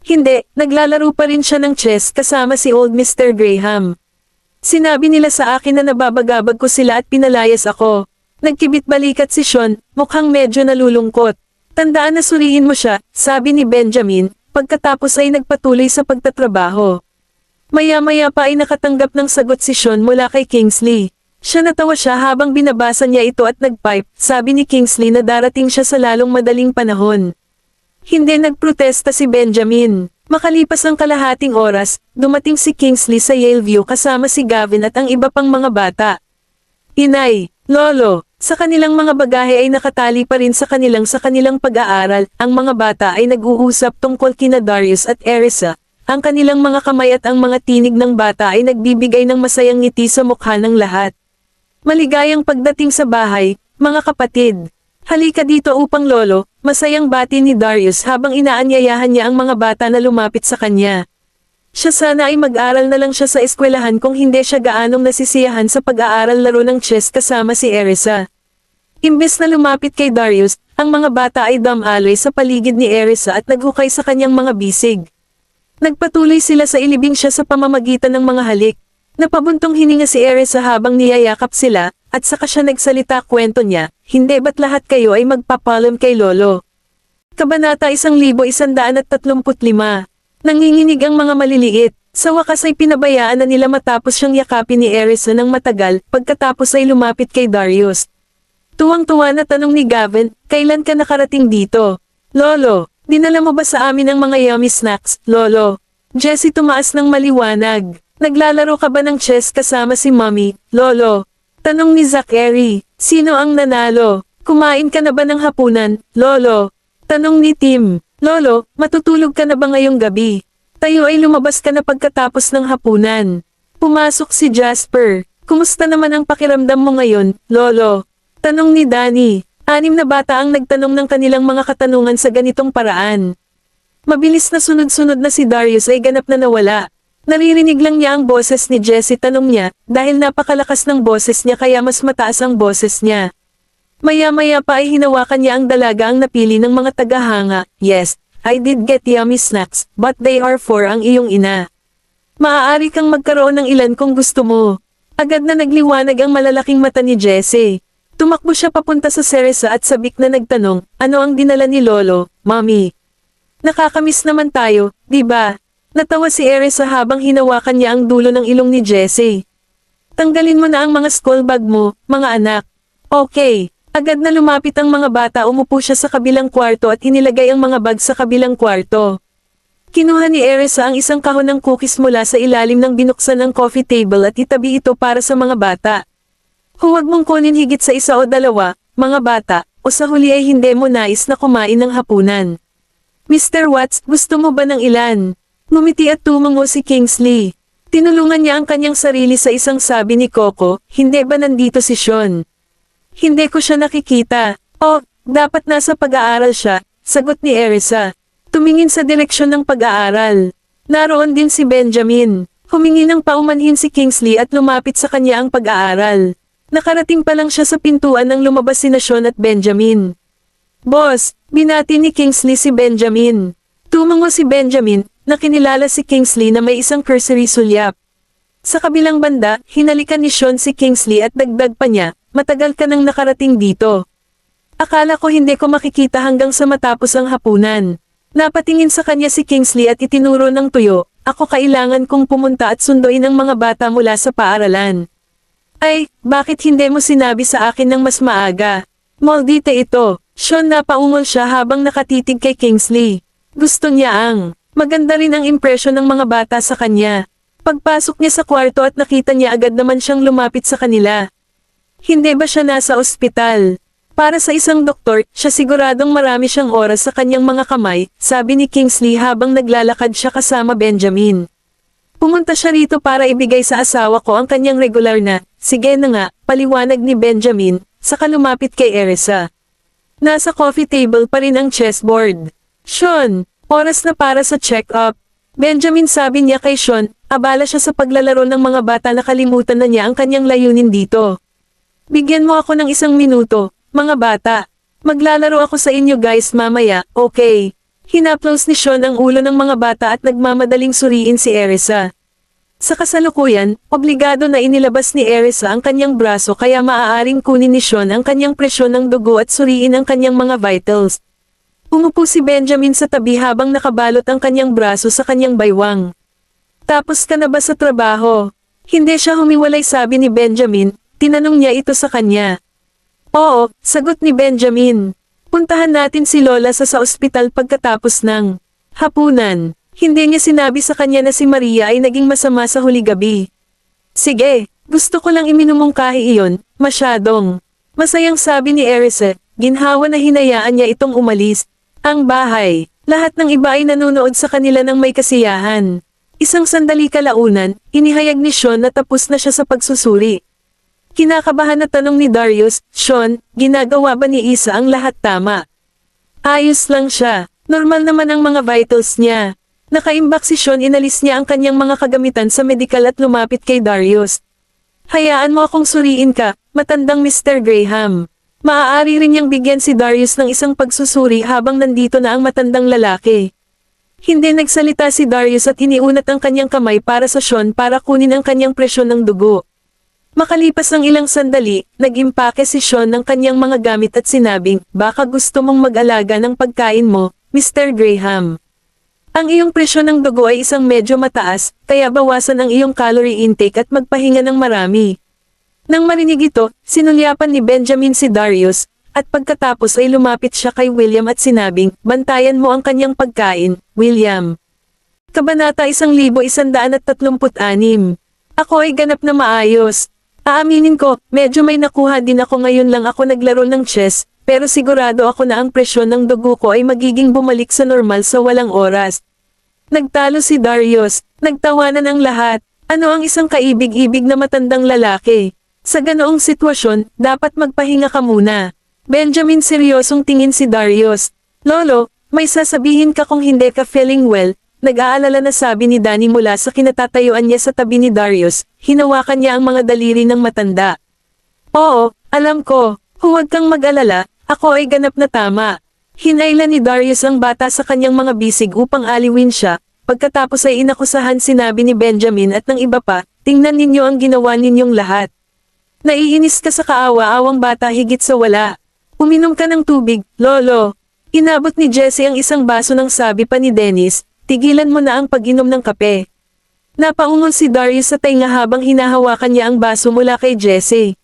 Hindi, naglalaro pa rin siya ng chess kasama si old Mr. Graham. Sinabi nila sa akin na nababagabag ko sila at pinalayas ako. Nagkibit-balikat si Sean, mukhang medyo nalulungkot. Tandaan na suriin mo siya, sabi ni Benjamin, pagkatapos ay nagpatuloy sa pagtatrabaho. Maya-maya pa ay nakatanggap ng sagot si Sean mula kay Kingsley. Natawa siya habang binabasa niya ito at nagpipe, sabi ni Kingsley na darating siya sa lalong madaling panahon. Hindi nagprotesta si Benjamin. Makalipas ang kalahating oras, dumating si Kingsley sa Yaleview kasama si Gavin at ang iba pang mga bata. Inay, Lolo, sa kanilang mga bagahe ay nakatali pa rin sa kanilang pag-aaral, ang mga bata ay nag-uusap tungkol kina Darius at Erisa. Ang kanilang mga kamay at ang mga tinig ng bata ay nagbibigay ng masayang ngiti sa mukha ng lahat. Maligayang pagdating sa bahay, mga kapatid. Halika dito upang lolo, masayang bati ni Darius habang inaanyayahan niya ang mga bata na lumapit sa kanya. Siya sana ay mag-aral na lang siya sa eskwelahan kung hindi siya gaanong nasisiyahan sa pag-aaral laro ng chess kasama si Erisa. Imbes na lumapit kay Darius, ang mga bata ay dumaloy sa paligid ni Erisa at naghukay sa kanyang mga bisig. Nagpatuloy sila sa ilibing siya sa pamamagitan ng mga halik. Napabuntong hininga si Erisa habang niyayakap sila, at saka siya nagsalita kwento niya, hindi ba't lahat kayo ay magpapalam kay Lolo? Kabanata 1135. Nanginginig ang mga maliliit, sa wakas ay pinabayaan na nila matapos siyang yakapin ni Erisa ng matagal, pagkatapos ay lumapit kay Darius. Tuwang-tuwa na tanong ni Gavin, kailan ka nakarating dito? Lolo, dinala mo ba sa amin ang mga yummy snacks, Lolo? Jessie tumaas ng maliwanag. Naglalaro ka ba ng chess kasama si Mommy, Lolo? Tanong ni Zachary, sino ang nanalo? Kumain ka na ba ng hapunan, Lolo? Tanong ni Tim, Lolo, matutulog ka na ba ngayong gabi? Tayo ay lumabas ka na pagkatapos ng hapunan. Pumasok si Jasper, kumusta naman ang pakiramdam mo ngayon, Lolo? Tanong ni Danny, 6 na bata ang nagtanong ng kanilang mga katanungan sa ganitong paraan. Mabilis na sunod-sunod na si Darius ay ganap na nawala. Naririnig lang niya ang boses ni Jessie, tanong niya, dahil napakalakas ng boses niya kaya mas mataas ang boses niya. Maya-maya pa ay hinawakan niya ang dalaga ang napili ng mga tagahanga. Yes, I did get yummy snacks, but they are for ang iyong ina. Maaari kang magkaroon ng ilan kung gusto mo. Agad na nagliwanag ang malalaking mata ni Jessie. Tumakbo siya papunta sa Erisa at sabik na nagtanong, ano ang dinala ni Lolo, Mommy? Nakakamiss naman tayo, di ba? Natawa si Erisa habang hinawakan niya ang dulo ng ilong ni Jessie. Tanggalin mo na ang mga school bag mo, mga anak. Okay. Agad na lumapit ang mga bata, umupo siya sa kabilang kwarto at inilagay ang mga bag sa kabilang kwarto. Kinuha ni Erisa ang isang kahon ng cookies mula sa ilalim ng binuksan ng coffee table at itabi ito para sa mga bata. Huwag mong kunin higit sa 1 o 2, mga bata, o sa huli ay hindi mo nais na kumain ng hapunan. Mr. Watts, gusto mo ba ng ilan? Ngumiti at tumango si Kingsley. Tinulungan niya ang kanyang sarili sa isang sabi ni Coco, hindi ba nandito si Sean? Hindi ko siya nakikita. Oh, dapat nasa pag-aaral siya, sagot ni Erisa. Tumingin sa direksyon ng pag-aaral. Naroon din si Benjamin. Humingi ng paumanhin si Kingsley at lumapit sa kanya ang pag-aaral. Nakarating pa lang siya sa pintuan nang lumabas sina Sean at Benjamin. Boss, binati ni Kingsley si Benjamin. Tumango si Benjamin, nakilala si Kingsley na may isang cursory sulyap. Sa kabilang banda, hinalikan ni Sean si Kingsley at dagdag pa niya, matagal ka nang nakarating dito. Akala ko hindi ko makikita hanggang sa matapos ang hapunan. Napatingin sa kanya si Kingsley at itinuro ng tuyo, ako kailangan kong pumunta at sunduin ang mga bata mula sa paaralan. Ay, bakit hindi mo sinabi sa akin ng mas maaga? Maldita ito. Sean, napaungol siya habang nakatitig kay Kingsley. Gusto niya ang maganda rin ang impresyon ng mga bata sa kanya. Pagpasok niya sa kwarto at nakita niya agad naman siyang lumapit sa kanila. Hindi ba siya nasa ospital? Para sa isang doktor, siya siguradong marami siyang oras sa kanyang mga kamay, sabi ni Kingsley habang naglalakad siya kasama Benjamin. Pumunta siya rito para ibigay sa asawa ko ang kanyang regular na, sige na nga, paliwanag ni Benjamin, saka lumapit kay Erisa. Nasa coffee table pa rin ang chessboard. Sean, oras na para sa check-up. Benjamin, sabi niya kay Sean, abala siya sa paglalaro ng mga bata, nakalimutan na niya ang kanyang layunin dito. Bigyan mo ako ng 1 minuto, mga bata. Maglalaro ako sa inyo guys mamaya, okay? Hinaplos ni Sean ang ulo ng mga bata at nagmamadaling suriin si Erisa. Sa kasalukuyan, obligado na inilabas ni Erisa ang kanyang braso kaya maaaring kunin ni Sean ang kanyang presyon ng dugo at suriin ang kanyang mga vitals. Umupo si Benjamin sa tabi habang nakabalot ang kanyang braso sa kanyang baywang. Tapos ka na ba sa trabaho? Hindi siya humiwalay, sabi ni Benjamin, tinanong niya ito sa kanya. Oo, sagot ni Benjamin. Puntahan natin si Lola sa ospital pagkatapos ng hapunan. Hindi niya sinabi sa kanya na si Maria ay naging masama sa huli gabi. Sige, gusto ko lang iminumungkahi iyon, masyadong. Masayang sabi ni Erisa, ginhawa na hinayaan niya itong umalis. Ang bahay, lahat ng iba ay nanonood sa kanila ng may kasiyahan. Isang sandali kalaunan, inihayag ni Sean na tapos na siya sa pagsusuri. Kinakabahan na tanong ni Darius, Sean, ginagawa ba ni Isa ang lahat tama? Ayos lang siya, normal naman ang mga vitals niya. Nakaimbak si Sean, inalis niya ang kanyang mga kagamitan sa medical at lumapit kay Darius. Hayaan mo akong suriin ka, matandang Mr. Graham. Maaari rin niyang bigyan si Darius ng isang pagsusuri habang nandito na ang matandang lalaki. Hindi nagsalita si Darius at iniunat ang kanyang kamay para sa Sean para kunin ang kanyang presyon ng dugo. Makalipas ng ilang sandali, nag-impake si Sean ng kanyang mga gamit at sinabing, baka gusto mong mag-alaga ng pagkain mo, Mr. Graham. Ang iyong presyon ng dugo ay isang medyo mataas, kaya bawasan ang iyong calorie intake at magpahinga ng marami. Nang marinig ito, sinulyapan ni Benjamin si Darius, at pagkatapos ay lumapit siya kay William at sinabing, bantayan mo ang kanyang pagkain, William. Kabanata 1136. Ako ay ganap na maayos. Aaminin ko, medyo may nakuha din ako, ngayon lang ako naglaro ng chess, pero sigurado ako na ang presyon ng dugo ko ay magiging bumalik sa normal sa walang oras. Nagtalo si Darius, nagtawanan ang lahat. Ano ang isang kaibig-ibig na matandang lalaki? Sa ganoong sitwasyon, dapat magpahinga ka muna. Benjamin, seryosong tingin si Darius. Lolo, may sasabihin ka kung hindi ka feeling well, nag-aalala na, sabi ni Danny mula sa kinatatayuan niya sa tabi ni Darius, hinawakan niya ang mga daliri ng matanda. Oo, alam ko, huwag kang mag-alala, ako ay ganap na tama. Hinailan ni Darius ang bata sa kanyang mga bisig upang aliwin siya, pagkatapos ay inakusahan sinabi ni Benjamin at ng iba pa, tingnan ninyo ang ginawa ninyong lahat. Naiinis ka sa kaawa-awang bata higit sa wala. Uminom ka ng tubig, Lolo. Inabot ni Jesse ang isang baso ng sabi pa ni Dennis, tigilan mo na ang pag-inom ng kape. Napaungon si Darius sa tainga habang hinahawakan niya ang baso mula kay Jesse.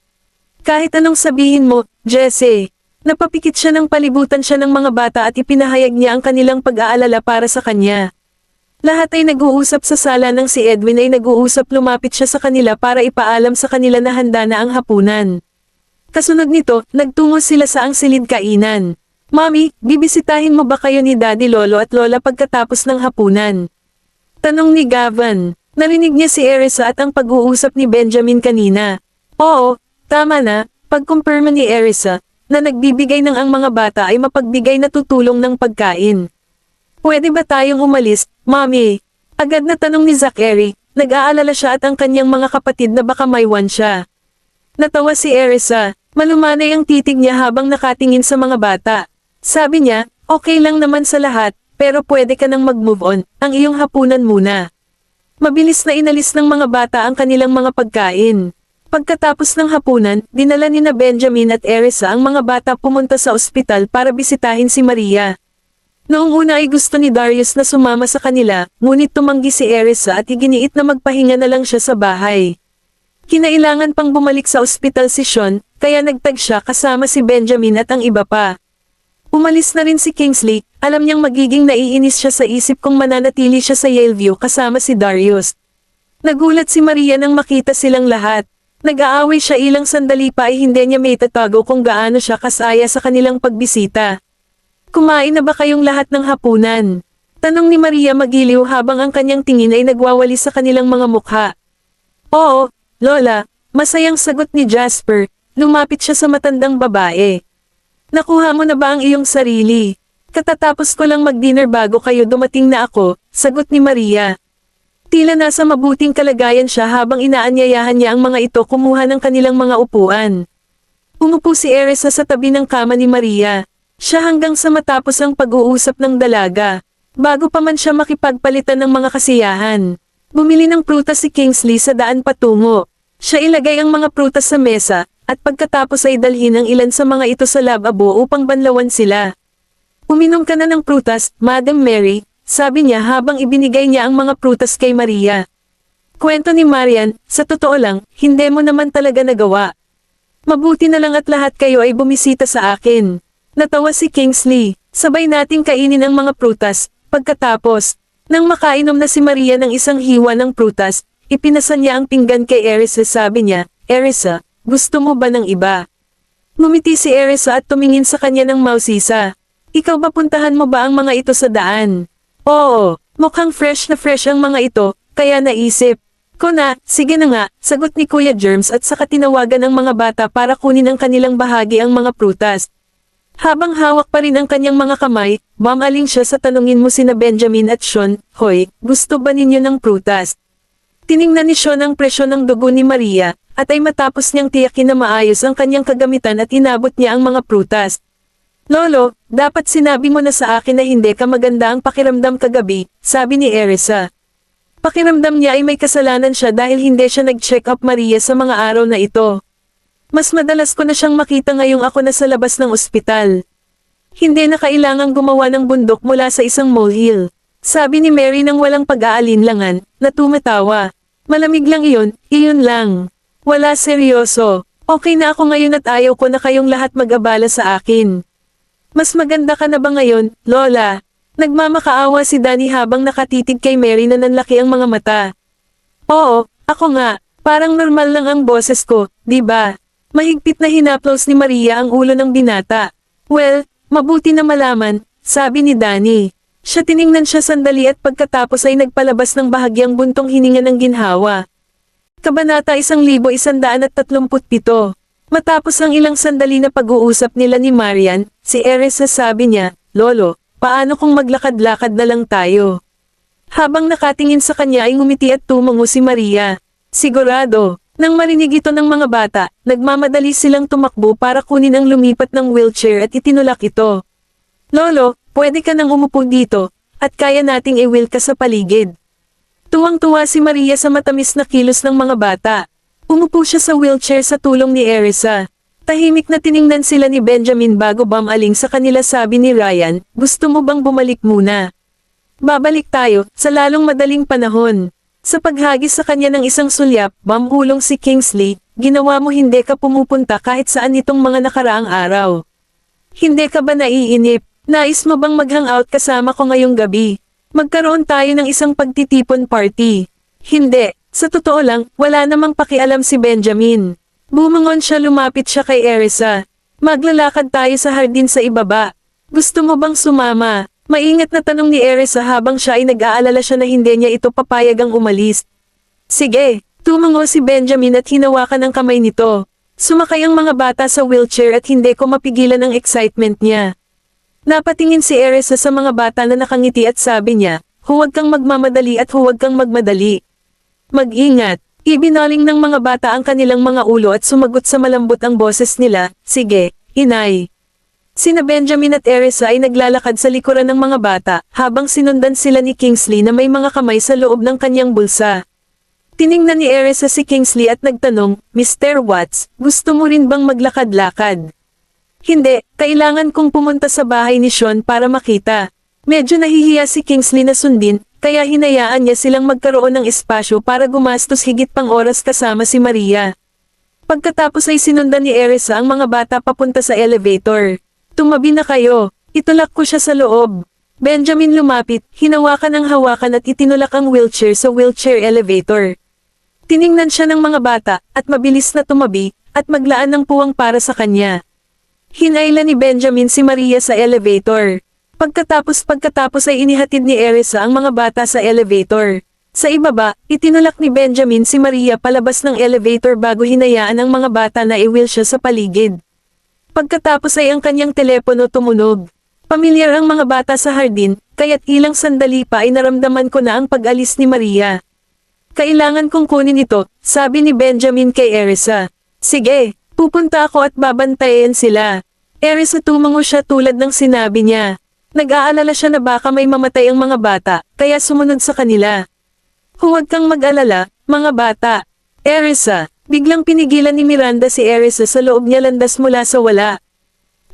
Kahit anong sabihin mo, Jesse. Napapikit siya ng palibutan siya ng mga bata at ipinahayag niya ang kanilang pag-aalala para sa kanya. Lahat ay nag-uusap sa sala nang si Edwin ay nag-uusap, lumapit siya sa kanila para ipaalam sa kanila na handa na ang hapunan. Kasunod nito, nagtungo sila sa ang silid kainan. Mommy, bibisitahin mo ba kayo ni Daddy, Lolo at Lola pagkatapos ng hapunan? Tanong ni Gavin. Narinig niya si Erisa at ang pag-uusap ni Benjamin kanina. Oo, tama na, pagkumpirma ni Erisa, na nagbibigay ng ang mga bata ay mapagbigay na tutulong ng pagkain. Pwede ba tayong umalis, Mommy? Agad na tanong ni Zachary, nag-aalala siya at ang kanyang mga kapatid na baka maiwan siya. Natawa si Erisa. Malumanay ang titig niya habang nakatingin sa mga bata. Sabi niya, okay lang naman sa lahat, pero pwede ka nang mag-move on, ang iyong hapunan muna. Mabilis na inalis ng mga bata ang kanilang mga pagkain. Pagkatapos ng hapunan, dinala ni na Benjamin at Erisa ang mga bata pumunta sa ospital para bisitahin si Maria. Noong una ay gusto ni Darius na sumama sa kanila, ngunit tumanggi si Erisa at iginiit na magpahinga na lang siya sa bahay. Kinailangan pang bumalik sa ospital si Sean, kaya nagtag siya kasama si Benjamin at ang iba pa. Umalis na rin si Kingsley, alam niyang magiging naiinis siya sa isip kung mananatili siya sa Yaleview kasama si Darius. Nagulat si Maria nang makita silang lahat. Nag-aaway siya, ilang sandali pa ay hindi niya maitatago kung gaano siya kasaya sa kanilang pagbisita. Kumain na ba kayong lahat ng hapunan? Tanong ni Maria magiliw habang ang kanyang tingin ay nagwawali sa kanilang mga mukha. Oo, Lola, masayang sagot ni Jasper, lumapit siya sa matandang babae. Nakuha mo na ba ang iyong sarili? Katatapos ko lang mag-dinner bago kayo dumating na ako, sagot ni Maria. Tila nasa mabuting kalagayan siya habang inaanyayahan niya ang mga ito kumuha ng kanilang mga upuan. Umupo si Erisa sa tabi ng kama ni Maria. Siya hanggang sa matapos ang pag-uusap ng dalaga. Bago pa man siya makipagpalitan ng mga kasiyahan. Bumili ng prutas si Kingsley sa daan patungo. Siya ilagay ang mga prutas sa mesa, at pagkatapos ay dalhin ang ilan sa mga ito sa lababo upang banlawan sila. Uminom ka na ng prutas, Madam Mary, sabi niya habang ibinigay niya ang mga prutas kay Maria. Kwento ni Marian, sa totoo lang, hindi mo naman talaga nagawa. Mabuti na lang at lahat kayo ay bumisita sa akin. Natawa si Kingsley, sabay nating kainin ang mga prutas, pagkatapos, nang makainom na si Maria ng isang hiwa ng prutas, ipinasa niya ang pinggan kay Erisa. Sabi niya, Erisa, gusto mo ba ng iba? Ngumiti si Erisa at tumingin sa kanya ng mausisa. Ikaw ba puntahan mo ba ang mga ito sa daan? Oo, mukhang fresh na fresh ang mga ito, kaya naisip ko na, sige na nga, sagot ni Kuya Germs at saka tinawagan ang mga bata para kunin ang kanilang bahagi ang mga prutas. Habang hawak pa rin ang kanyang mga kamay, mamaling siya sa tanungin mo sina Benjamin at Sean, Hoy, gusto ba ninyo ng prutas? Tiningnan ni Sean ang presyo ng dugo ni Maria, at ay matapos niyang tiyakin na maayos ang kanyang kagamitan at inabot niya ang mga prutas. Lolo, dapat sinabi mo na sa akin na hindi ka maganda ang pakiramdam kagabi, sabi ni Erisa. Pakiramdam niya ay may kasalanan siya dahil hindi siya nag-check up Maria sa mga araw na ito. Mas madalas ko na siyang makita ngayong ako na sa labas ng ospital. Hindi na kailangang gumawa ng bundok mula sa isang molehill. Sabi ni Mary nang walang pag-aalinlangan, na tumatawa. Malamig lang iyon lang. Wala seryoso. Okay na ako ngayon at ayaw ko na kayong lahat mag-abala sa akin. Mas maganda ka na ba ngayon, Lola? Nagmamakaawa si Danny habang nakatitig kay Mary na nanlaki ang mga mata. Oo, ako nga. Parang normal lang ang boses ko, di ba? Mahigpit na hinaplos ni Maria ang ulo ng binata. Well, mabuti na malaman, sabi ni Danny. Siya tiningnan siya sandali at pagkatapos ay nagpalabas ng bahagyang buntong hininga ng ginhawa. Kabanata 1137. Matapos ang ilang sandali na pag-uusap nila ni Marian, si Erisa sabi niya, Lolo, paano kung maglakad-lakad na lang tayo? Habang nakatingin sa kanya ay ngumiti at tumango si Maria. Sigurado, nang marinig ito ng mga bata, nagmamadali silang tumakbo para kunin ang lumipat ng wheelchair at itinulak ito. Lolo, pwede ka nang umupo dito, at kaya nating i-wheel ka sa paligid. Tuwang-tuwa si Maria sa matamis na kilos ng mga bata. Umupo siya sa wheelchair sa tulong ni Erisa. Tahimik na tiningnan sila ni Benjamin bago bumaling sa kanila. Sabi ni Ryan, gusto mo bang bumalik muna? Babalik tayo, sa lalong madaling panahon. Sa paghagis sa kanya ng isang sulyap, bumulong si Kingsley, ginawa mo hindi ka pumupunta kahit saan itong mga nakaraang araw. Hindi ka ba naiinip? Nais mo bang mag-hangout kasama ko ngayong gabi? Magkaroon tayo ng isang pagtitipon party. Hindi. Sa totoo lang, wala namang pakialam si Benjamin. Bumangon siya, lumapit siya kay Erisa. Maglalakad tayo sa hardin sa ibaba. Gusto mo bang sumama? Maingat na tanong ni Erisa habang siya ay nag-aalala siya na hindi niya ito papayagang umalis. Sige, tumango si Benjamin at hinawakan ang kamay nito. Sumakay ang mga bata sa wheelchair at hindi ko mapigilan ang excitement niya. Napatingin si Erisa sa mga bata na nakangiti at sabi niya, huwag kang magmamadali at huwag kang magmadali. Mag-ingat. Ibinaling ng mga bata ang kanilang mga ulo at sumagot sa malambot ang boses nila, sige, inay. Sina Benjamin at Erisa ay naglalakad sa likuran ng mga bata, habang sinundan sila ni Kingsley na may mga kamay sa loob ng kanyang bulsa. Tiningnan ni Erisa si Kingsley at nagtanong, Mr. Watts, gusto mo rin bang maglakad-lakad? Hindi, kailangan kong pumunta sa bahay ni Sean para makita. Medyo nahihiya si Kingsley na sundin, kaya hinayaan niya silang magkaroon ng espasyo para gumastos higit pang oras kasama si Maria. Pagkatapos ay sinundan ni Erisa ang mga bata papunta sa elevator. Tumabi na kayo, itulak ko siya sa loob. Benjamin lumapit, hinawakan ang hawakan at itinulak ang wheelchair sa wheelchair elevator. Tiningnan siya ng mga bata, at mabilis na tumabi, at maglaan ng puwang para sa kanya. Hinayla ni Benjamin si Maria sa elevator. Pagkatapos ay inihatid ni Erisa ang mga bata sa elevator. Sa ibaba, itinulak ni Benjamin si Maria palabas ng elevator bago hinayaan ang mga bata na i-wheel siya sa paligid. Pagkatapos ay ang kanyang telepono tumunog. Pamilyar ang mga bata sa hardin, kaya't ilang sandali pa ay naramdaman ko na ang pag-alis ni Maria. Kailangan kong kunin ito, sabi ni Benjamin kay Erisa. Sige, pupunta ako at babantayan sila. Erisa tumango siya tulad ng sinabi niya. Nag-aalala siya na baka may mamatay ang mga bata, kaya sumunod sa kanila. Huwag kang mag-alala, mga bata. Erisa, biglang pinigilan ni Miranda si Erisa sa loob niya landas mula sa wala.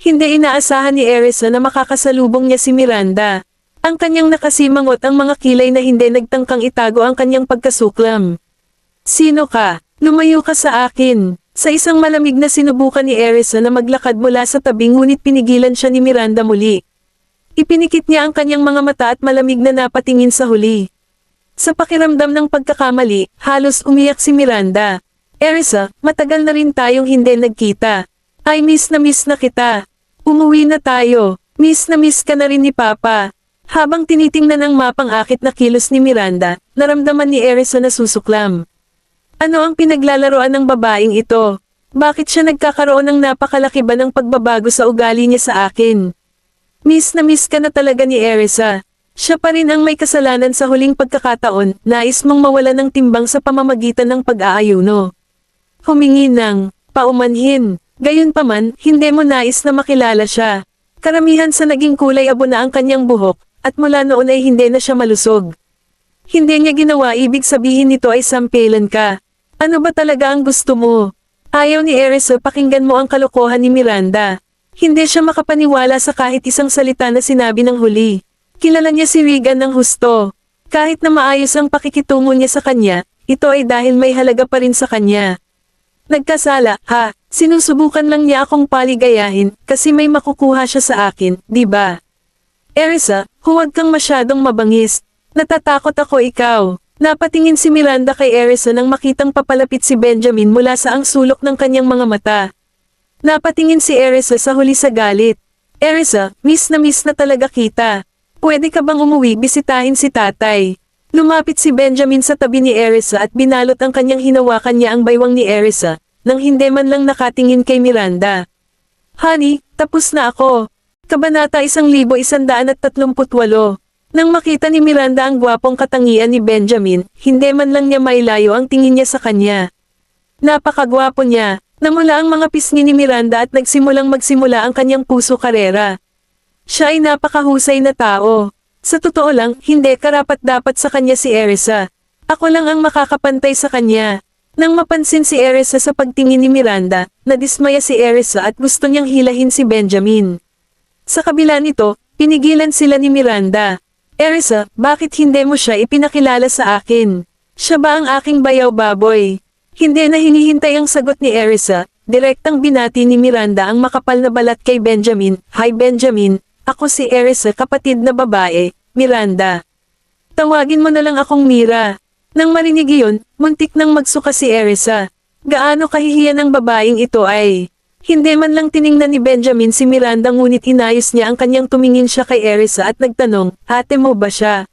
Hindi inaasahan ni Erisa na makakasalubong niya si Miranda. Ang kanyang nakasimangot ang mga kilay na hindi nagtangkang itago ang kanyang pagkasuklam. Sino ka? Lumayo ka sa akin. Sa isang malamig na sinubukan ni Erisa na maglakad mula sa tabi ngunit pinigilan siya ni Miranda muli. Ipinikit niya ang kanyang mga mata at malamig na napatingin sa huli. Sa pakiramdam ng pagkakamali, halos umiyak si Miranda. Erisa, matagal na rin tayong hindi nagkita. Ay miss na kita. Umuwi na tayo. Miss ka na rin ni Papa. Habang tinitingnan ang mapang akit na kilos ni Miranda, naramdaman ni Erisa na susuklam. Ano ang pinaglalaroan ng babaeng ito? Bakit siya nagkakaroon ng napakalaki ba ng pagbabago sa ugali niya sa akin? Miss ka na talaga ni Erisa. Siya pa rin ang may kasalanan sa huling pagkakataon, nais mong mawala ng timbang sa pamamagitan ng pag-aayuno. Humingi ng paumanhin. Gayunpaman, hindi mo nais na makilala siya. Karamihan sa naging kulay abo na ang kanyang buhok, at mula noon ay hindi na siya malusog. Hindi niya ginawa ibig sabihin nito ay sampelan ka. Ano ba talaga ang gusto mo? Ayaw ni Erisa pakinggan mo ang kalokohan ni Miranda. Hindi siya makapaniwala sa kahit isang salita na sinabi ng huli. Kilala niya si Regan ng husto. Kahit na maayos ang pakikitungo niya sa kanya, ito ay dahil may halaga pa rin sa kanya. Nagkasala, ha? Sinusubukan lang niya akong paligayahin, kasi may makukuha siya sa akin, di ba? Erisa, huwag kang masyadong mabangis. Natatakot ako ikaw. Napatingin si Miranda kay Erisa nang makitang papalapit si Benjamin mula sa ang sulok ng kanyang mga mata. Napatingin si Erisa sa huli sa galit. Erisa, miss na talaga kita. Pwede ka bang umuwi bisitahin si tatay? Lumapit si Benjamin sa tabi ni Erisa at binalot ang kanyang hinawakan niya ang baywang ni Erisa, nang hindi man lang nakatingin kay Miranda. Honey, tapos na ako. Kabanata 1138. Nang makita ni Miranda ang gwapong katangian ni Benjamin, hindi man lang niya mailayo ang tingin niya sa kanya. Napakagwapo niya. Namula ang mga pisngi ni Miranda at magsimula ang kanyang puso karera. Siya ay napakahusay na tao. Sa totoo lang, hindi karapat-dapat sa kanya si Erisa. Ako lang ang makakapantay sa kanya. Nang mapansin si Erisa sa pagtingin ni Miranda, nadismaya si Erisa at gusto niyang hilahin si Benjamin. Sa kabila nito, pinigilan sila ni Miranda. Erisa, bakit hindi mo siya ipinakilala sa akin? Siya ba ang aking bayaw baboy? Hindi na hinihintay ang sagot ni Erisa, direktang binati ni Miranda ang makapal na balat kay Benjamin. Hi Benjamin. Ako si Erisa, kapatid na babae, Miranda. Tawagin mo na lang akong Mira. Nang marinig iyon, muntik nang magsuka si Erisa. Gaano kahihiyan ng babaeng ito ay. Hindi man lang tiningnan ni Benjamin si Miranda ngunit inayos niya ang kanyang tumingin siya kay Erisa at nagtanong, ate mo ba siya?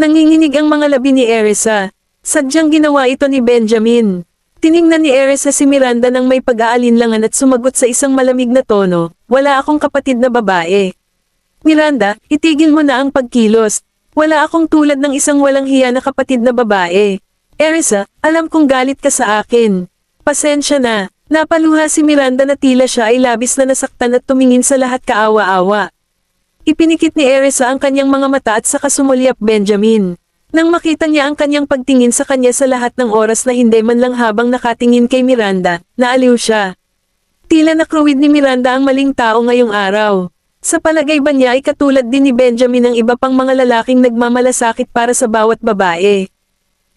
Nanginginig ang mga labi ni Erisa. Sadyang ginawa ito ni Benjamin. Tiningnan ni Erisa si Miranda nang may pag-aalinlangan at sumagot sa isang malamig na tono, wala akong kapatid na babae. Miranda, itigil mo na ang pagkilos. Wala akong tulad ng isang walang hiya na kapatid na babae. Erisa, alam kong galit ka sa akin. Pasensya na. Napaluha si Miranda na tila siya ay labis na nasaktan at tumingin sa lahat kaawa-awa. Ipinikit ni Erisa ang kanyang mga mata at saka sumulyap Benjamin. Nang makita niya ang kanyang pagtingin sa kanya sa lahat ng oras na hindi man lang habang nakatingin kay Miranda, naaliw siya. Tila nakruwid ni Miranda ang maling tao ngayong araw. Sa palagay ba niya ay katulad din ni Benjamin ang iba pang mga lalaking nagmamalasakit para sa bawat babae?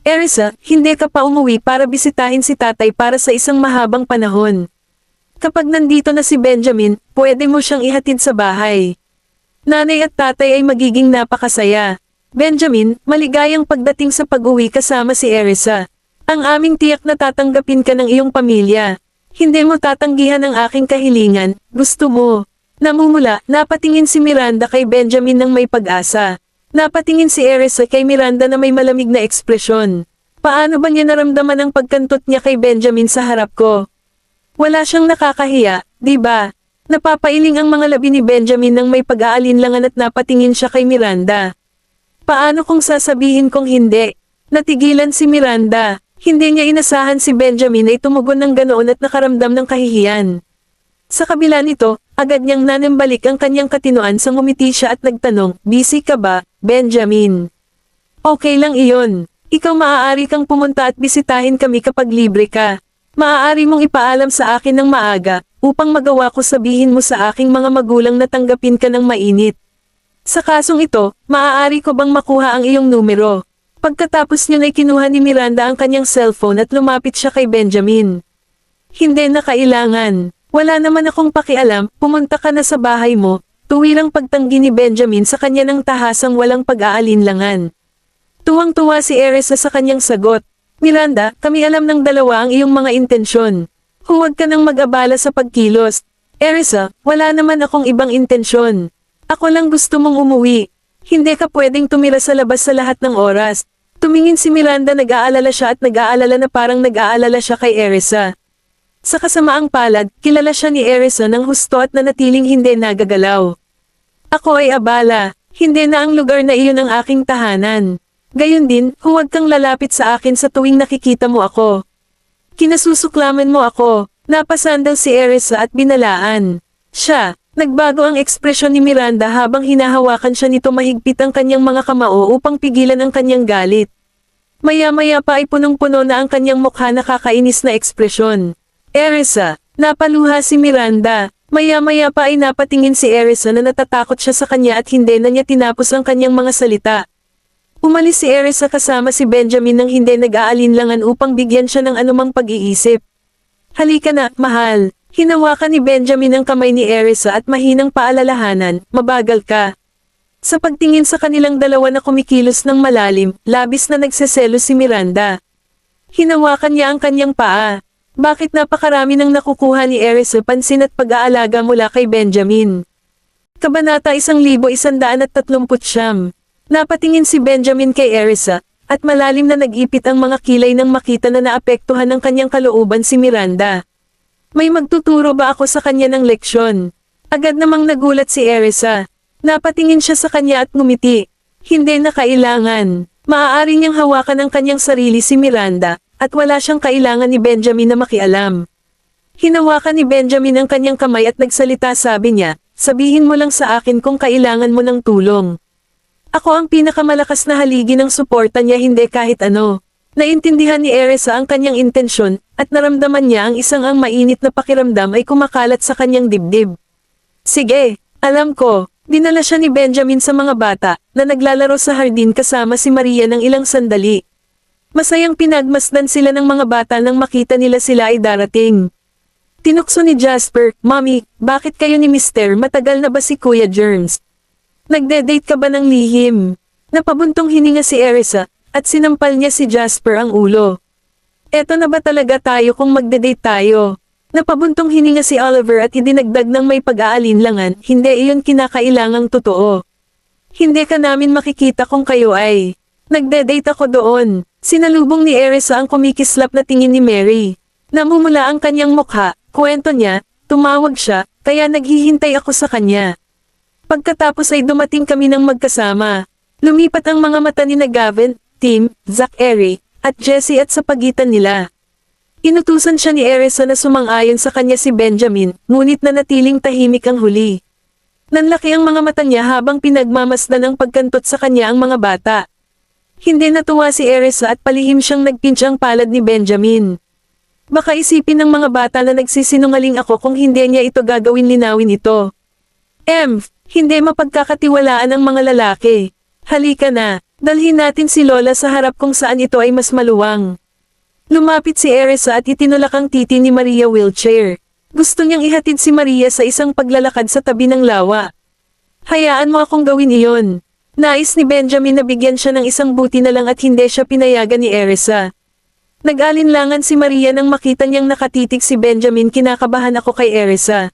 Erisa, hindi ka pa umuwi para bisitahin si tatay para sa isang mahabang panahon. Kapag nandito na si Benjamin, pwede mo siyang ihatid sa bahay. Nanay at tatay ay magiging napakasaya. Benjamin, maligayang pagdating sa pag-uwi kasama si Erisa. Ang aming tiyak na tatanggapin ka ng iyong pamilya. Hindi mo tatanggihan ang aking kahilingan, gusto mo. Namumula, napatingin si Miranda kay Benjamin ng may pag-asa. Napatingin si Erisa kay Miranda na may malamig na ekspresyon. Paano ba niya naramdaman ang pagkantot niya kay Benjamin sa harap ko? Wala siyang nakakahiya, di ba? Napapailing ang mga labi ni Benjamin nang may pag-aalinlangan at napatingin siya kay Miranda. Paano kung sasabihin kong hindi? Natigilan si Miranda. Hindi niya inasahan si Benjamin ay tumugon ng ganoon at nakaramdam ng kahihiyan. Sa kabila nito, agad niyang nanambalik ang kanyang katinoan sa ngumiti siya at nagtanong, busy ka ba, Benjamin? Okay lang iyon. Ikaw maaari kang pumunta at bisitahin kami kapag libre ka. Maaari mong ipaalam sa akin ng maaga, upang magawa ko sabihin mo sa aking mga magulang na tanggapin ka ng mainit. Sa kasong ito, maaari ko bang makuha ang iyong numero? Pagkatapos niyon ay kinuha ni Miranda ang kanyang cellphone at lumapit siya kay Benjamin. Hindi na kailangan. Wala naman akong pakialam, pumunta ka na sa bahay mo. Tuwirang pagtanggi ni Benjamin sa kanya ng tahasang walang pag-aalinlangan. Tuwang-tuwa si Erisa sa kanyang sagot. Miranda, kami alam ng dalawa ang iyong mga intensyon. Huwag ka nang mag-abala sa pagkilos. Erisa, wala naman akong ibang intensyon. Ako lang gusto mong umuwi. Hindi ka pwedeng tumira sa labas sa lahat ng oras. Tumingin si Miranda, nag-aalala siya at nag-aalala na parang nag-aalala siya kay Erisa. Sa kasamaang palad, kilala siya ni Erisa ng husto at nanatiling hindi nagagalaw. Ako ay abala, hindi na ang lugar na iyon ang aking tahanan. Gayon din, huwag kang lalapit sa akin sa tuwing nakikita mo ako. Kinasusuklaman mo ako, napasandal si Erisa at binalaan. Siya, nagbago ang ekspresyon ni Miranda habang hinahawakan siya nito mahigpit ang kanyang mga kamao upang pigilan ang kanyang galit. Maya-maya pa ay punong-puno na ang kanyang mukha na kakainis na ekspresyon. Erisa, napaluha si Miranda. Maya-maya pa ay napatingin si Erisa na natatakot siya sa kanya at hindi na niya tinapos ang kanyang mga salita. Umalis si Erisa kasama si Benjamin nang hindi nag-aalinlangan upang bigyan siya ng anumang pag-iisip. Halika na, mahal. Hinawakan ni Benjamin ang kamay ni Erisa at mahinang paalalahanan, mabagal ka. Sa pagtingin sa kanilang dalawa na kumikilos ng malalim, labis na nagseselos si Miranda. Hinawakan niya ang kanyang paa. Bakit napakarami nang nakukuha ni Erisa pansin at pag-aalaga mula kay Benjamin? Kabanata 1139. Napatingin si Benjamin kay Erisa, at malalim na nag-ipit ang mga kilay nang makita na naapektuhan ng kanyang kalooban si Miranda. May magtuturo ba ako sa kanya ng leksyon? Agad namang nagulat si Erisa. Napatingin siya sa kanya at ngumiti. Hindi na kailangan. Maaari niyang hawakan ang kanyang sarili si Miranda, at wala siyang kailangan ni Benjamin na makialam. Hinawakan ni Benjamin ang kanyang kamay at nagsalita, sabi niya, sabihin mo lang sa akin kung kailangan mo ng tulong. Ako ang pinakamalakas na haligi ng suporta niya, hindi kahit ano. Naintindihan ni Erisa ang kanyang intensyon, at naramdaman niya ang isang ang mainit na pakiramdam ay kumakalat sa kanyang dibdib. Sige, alam ko. Dinala siya ni Benjamin sa mga bata, na naglalaro sa hardin kasama si Maria ng ilang sandali. Masayang pinagmasdan sila ng mga bata nang makita nila sila ay darating. Tinukso ni Jasper, Mommy, bakit kayo ni Mr. Matagal na ba si Kuya Germs? Nagde-date ka ba ng lihim? Napabuntong hininga si Erisa, at sinampal niya si Jasper ang ulo. Eto na ba talaga tayo kung magde-date tayo? Napabuntong hininga si Oliver at idinagdag ng may pag-aalinlangan, hindi iyon kinakailangang totoo. Hindi ka namin makikita kung kayo ay. Nagde-date ako doon. Sinalubong ni Erisa ang kumikislap na tingin ni Mary. Namumula ang kanyang mukha, kwento niya, tumawag siya, kaya naghihintay ako sa kanya. Pagkatapos ay dumating kami ng magkasama. Lumipat ang mga mata ni Gavin, Tim, Zachary, at Jessie at sa pagitan nila. Inutusan siya ni Erisa na sumang-ayon sa kanya si Benjamin, ngunit nanatiling tahimik ang huli. Nanlaki ang mga mata niya habang pinagmamasdan ng pagkantot sa kanya ang mga bata. Hindi natuwa si Erisa at palihim siyang nagpinch ang palad ni Benjamin. Baka isipin ng mga bata na nagsisinungaling ako kung hindi niya ito gagawin, linawin ito. Hindi mapagkakatiwalaan ang mga lalaki. Halika na, dalhin natin si Lola sa harap kung saan ito ay mas maluwang. Lumapit si Erisa at itinulak ang titi ni Maria wheelchair. Gusto niyang ihatid si Maria sa isang paglalakad sa tabi ng lawa. Hayaan mo akong gawin iyon. Nais ni Benjamin na bigyan siya ng isang buti na lang at hindi siya pinayagan ni Erisa. Nag-alinlangan si Maria nang makita niyang nakatitig si Benjamin, kinakabahan ako kay Erisa.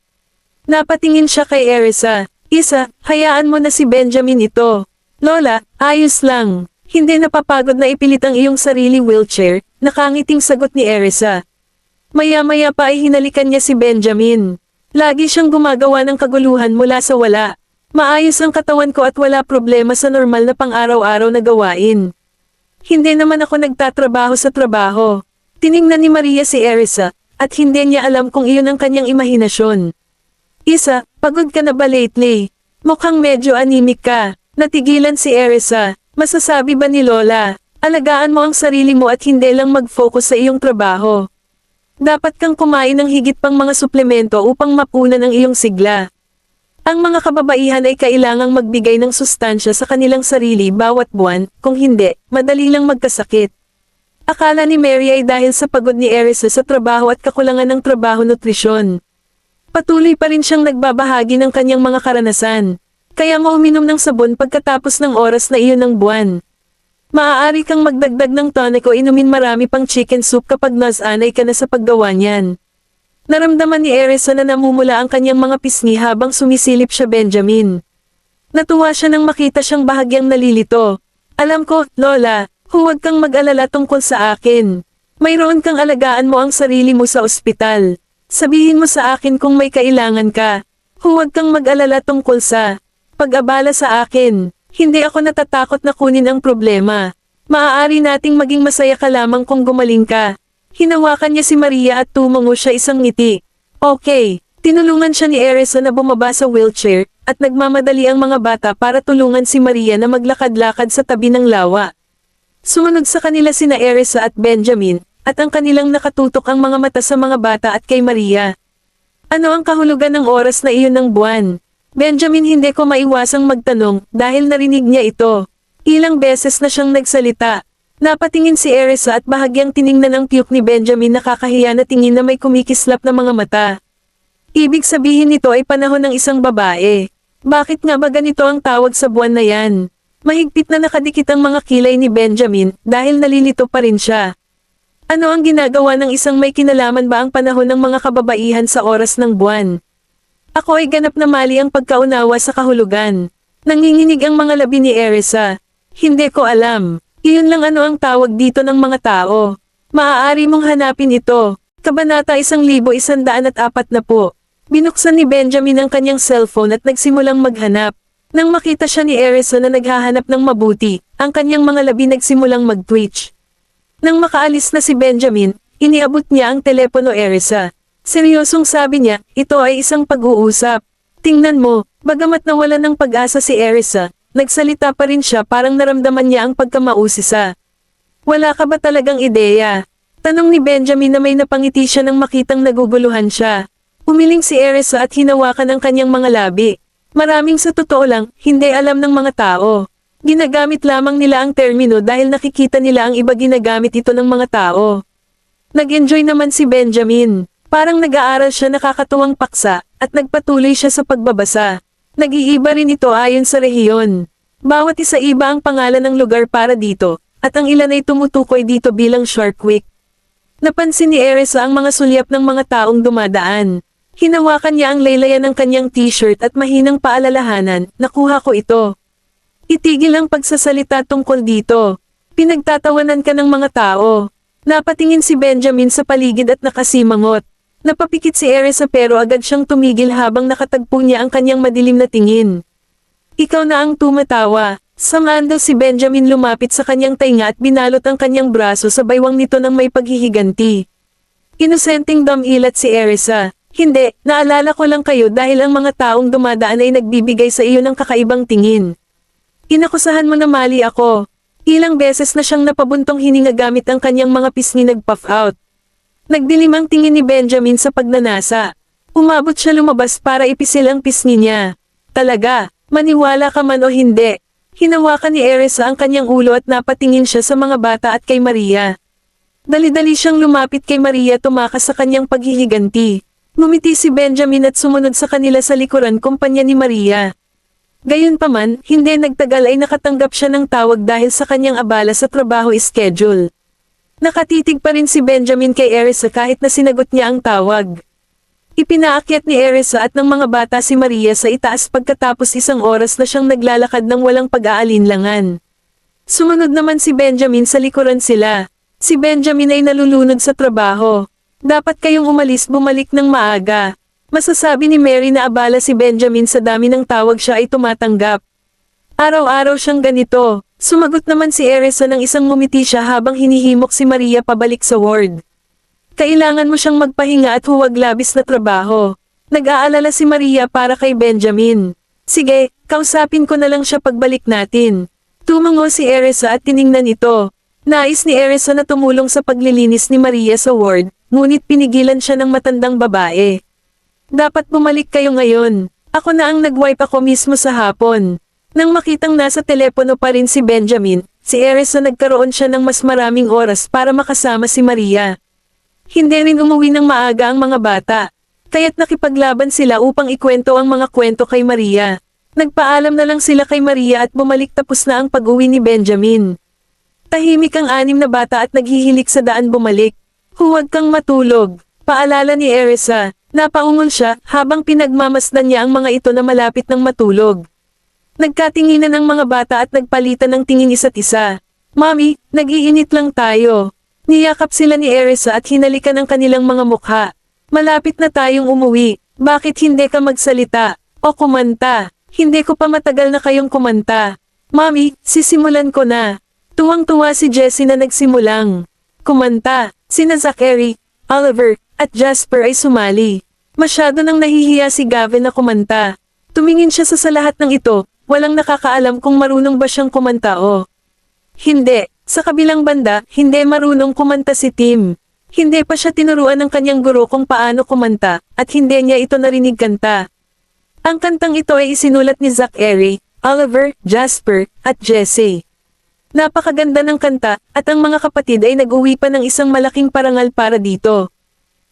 Napatingin siya kay Erisa. Isa, hayaan mo na si Benjamin ito. Lola, ayos lang. Hindi napapagod na ipilit ang iyong sarili wheelchair, nakangiting sagot ni Erisa. Maya-maya pa ay hinalikan niya si Benjamin. Lagi siyang gumagawa ng kaguluhan mula sa wala. Maayos ang katawan ko at wala problema sa normal na pang-araw-araw na gawain. Hindi naman ako nagtatrabaho sa trabaho. Tiningnan ni Maria si Erisa, at hindi niya alam kung iyon ang kanyang imahinasyon. Isa, pagod ka na ba lately? Mukhang medyo anemic ka. Natigilan si Erisa. Masasabi ba ni Lola, alagaan mo ang sarili mo at hindi lang mag-focus sa iyong trabaho? Dapat kang kumain ng higit pang mga suplemento upang mapunan ang iyong sigla. Ang mga kababaihan ay kailangang magbigay ng sustansya sa kanilang sarili bawat buwan, kung hindi, madali lang magkasakit. Akala ni Mary ay dahil sa pagod ni Erisa sa trabaho at kakulangan ng trabaho-nutrisyon. Patuloy pa rin siyang nagbabahagi ng kanyang mga karanasan. Kaya mo uminom ng sabon pagkatapos ng oras na iyon ng buwan. Maaari kang magdagdag ng tonic o inumin marami pang chicken soup kapag nasanay ka na sa paggawa niyan. Naramdaman ni Erisa na namumula ang kanyang mga pisngi habang sumisilip siya Benjamin. Natuwa siya nang makita siyang bahagyang nalilito. Alam ko, Lola, huwag kang mag-alala tungkol sa akin. Mayroon kang alagaan mo ang sarili mo sa ospital. Sabihin mo sa akin kung may kailangan ka. Huwag kang mag-alala tungkol sa pag-abala sa akin. Hindi ako natatakot na kunin ang problema. Maaari nating maging masaya ka lamang kung gumaling ka. Hinawakan niya si Maria at tumango siya isang ngiti. Okay, tinulungan siya ni Erisa na bumaba sa wheelchair, at nagmamadali ang mga bata para tulungan si Maria na maglakad-lakad sa tabi ng lawa. Sumunod sa kanila sina Erisa at Benjamin, at ang kanilang nakatutok ang mga mata sa mga bata at kay Maria. Ano ang kahulugan ng oras na iyon ng buwan? Benjamin, hindi ko maiwasang magtanong dahil narinig niya ito. Ilang beses na siyang nagsalita. Napatingin si Erisa at bahagyang tiningnan ang piyok ni Benjamin, nakakahiya na tingin na may kumikislap na mga mata. Ibig sabihin nito ay panahon ng isang babae. Bakit nga ba ganito ang tawag sa buwan na yan? Mahigpit na nakadikit ang mga kilay ni Benjamin dahil nalilito pa rin siya. Ano ang ginagawa ng isang may kinalaman ba ang panahon ng mga kababaihan sa oras ng buwan? Ako ay ganap na mali ang pagkaunawa sa kahulugan. Nanginginig ang mga labi ni Erisa. Hindi ko alam. Iyon lang ano ang tawag dito ng mga tao. Maaari mong hanapin ito. Kabanata 1140. Binuksan ni Benjamin ang kanyang cellphone at nagsimulang maghanap. Nang makita siya ni Erisa na naghahanap ng mabuti, ang kanyang mga labi nagsimulang mag-twitch. Nang makaalis na si Benjamin, iniabot niya ang telepono Erisa. Seryosong sabi niya, ito ay isang pag-uusap. Tingnan mo, bagamat nawalan ng pag-asa si Erisa, nagsalita pa rin siya, parang naramdaman niya ang pagkamausisa. Wala ka ba talagang ideya? Tanong ni Benjamin na may napangiti siya nang makitang naguguluhan siya. Umiling si Erisa at hinawakan ang kanyang mga labi. Maraming sa totoo lang, hindi alam ng mga tao. Ginagamit lamang nila ang termino dahil nakikita nila ang iba ginagamit ito ng mga tao. Nag-enjoy naman si Benjamin. Parang nag-aaral siya, nakakatuwang paksa, at nagpatuloy siya sa pagbabasa. Nag-iiba rin ito ayon sa rehiyon. Bawat isa iba ang pangalan ng lugar para dito, at ang ilan ay tumutukoy dito bilang Shark Week. Napansin ni Erisa ang mga sulyap ng mga taong dumadaan. Hinawakan niya ang laylayan ng kanyang t-shirt at mahinang paalalahanan, nakuha ko ito. Itigil ang pagsasalita tungkol dito. Pinagtatawanan ka ng mga tao. Napatingin si Benjamin sa paligid at nakasimangot. Napapikit si Erisa pero agad siyang tumigil habang nakatagpo niya ang kanyang madilim na tingin. Ikaw na ang tumatawa. Samando si Benjamin, lumapit sa kanyang tainga at binalot ang kanyang braso sa baywang nito ng may paghihiganti. Inosenteng dumilat si Erisa. Hindi, naalala ko lang kayo dahil ang mga taong dumadaan ay nagbibigay sa iyo ng kakaibang tingin. Inakusahan mo na mali ako. Ilang beses na siyang napabuntong hininga gamit ang kanyang mga pisngi, nag-puff out. Nagdilim ang tingin ni Benjamin sa pagnanasa. Umabot siya lumabas para ipisil ang pisngi niya. Talaga, maniwala ka man o hindi. Hinawakan ni Erisa ang kanyang ulo at napatingin siya sa mga bata at kay Maria. Dali-dali siyang lumapit kay Maria, tumakas sa kanyang paghihiganti. Ngumiti si Benjamin at sumunod sa kanila sa likuran, kumpanya ni Maria. Gayunpaman, hindi nagtagal ay nakatanggap siya ng tawag dahil sa kanyang abala sa trabaho schedule. Nakatitig pa rin si Benjamin kay Erisa kahit na sinagot niya ang tawag. Ipinaakyat ni Erisa at ng mga bata si Maria sa itaas pagkatapos isang oras na siyang naglalakad ng walang pag-aalinlangan. Sumunod naman si Benjamin sa likuran sila. Si Benjamin ay nalulunod sa trabaho. Dapat kayong umalis, bumalik ng maaga. Masasabi ni Mary na abala si Benjamin sa dami ng tawag siya ay tumatanggap. Araw-araw siyang ganito. Sumagot naman si Erisa ng isang ngumiti siya habang hinihimok si Maria pabalik sa ward. Kailangan mo siyang magpahinga at huwag labis na trabaho. Nag-aalala si Maria para kay Benjamin. Sige, kausapin ko na lang siya pagbalik natin. Tumango si Erisa at tiningnan ito. Nais ni Erisa na tumulong sa paglilinis ni Maria sa ward, ngunit pinigilan siya ng matandang babae. Dapat bumalik kayo ngayon. Ako na ang nag-wipe ako mismo sa hapon. Nang makitang nasa telepono pa rin si Benjamin, si Eris na nagkaroon siya ng mas maraming oras para makasama si Maria. Hindi rin umuwi ng maaga ang mga bata, kaya't nakipaglaban sila upang ikwento ang mga kwento kay Maria. Nagpaalam na lang sila kay Maria at bumalik tapos na ang pag-uwi ni Benjamin. Tahimik ang anim na bata at naghihilik sa daan bumalik. Huwag kang matulog, paalala ni Erisa. Napaungol siya habang pinagmamasdan niya ang mga ito na malapit ng matulog. Nagkatinginan ang mga bata at nagpalitan ng tingin isa't isa. Mami, nag-iinit lang tayo. Niyakap sila ni Erisa at hinalikan ang kanilang mga mukha. Malapit na tayong umuwi. Bakit hindi ka magsalita? O kumanta? Hindi ko pa matagal na kayong kumanta. Mami, sisimulan ko na. Tuwang-tuwa si Jessie na nagsimulang kumanta. Sina Zachary, Oliver, at Jasper ay sumali. Masyado nang nahihiya si Gavin na kumanta. Tumingin siya sa lahat ng ito, walang nakakaalam kung marunong ba siyang kumanta o hindi. Sa kabilang banda, hindi marunong kumanta si Tim. Hindi pa siya tinuruan ng kanyang guro kung paano kumanta, at hindi niya ito narinig kanta. Ang kantang ito ay isinulat ni Zachary, Oliver, Jasper, at Jessie. Napakaganda ng kanta, at ang mga kapatid ay nag-uwi pa ng isang malaking parangal para dito.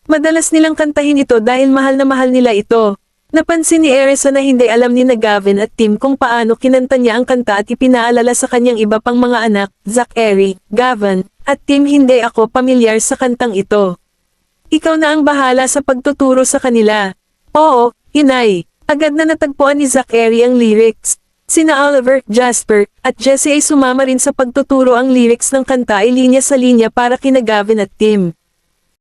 Madalas nilang kantahin ito dahil mahal na mahal nila ito. Napansin ni Erisa na hindi alam ni na Gavin at Tim kung paano kinanta niya ang kanta at ipinaalala sa kanyang iba pang mga anak, Zachary, Gavin, at Tim. Hindi ako pamilyar sa kantang ito. Ikaw na ang bahala sa pagtuturo sa kanila. Oo, inay. Agad na natagpuan ni Zachary ang lyrics. Sina Oliver, Jasper, at Jessie ay sumama rin sa pagtuturo. Ang lyrics ng kanta ay linya sa linya para kina Gavin at Tim.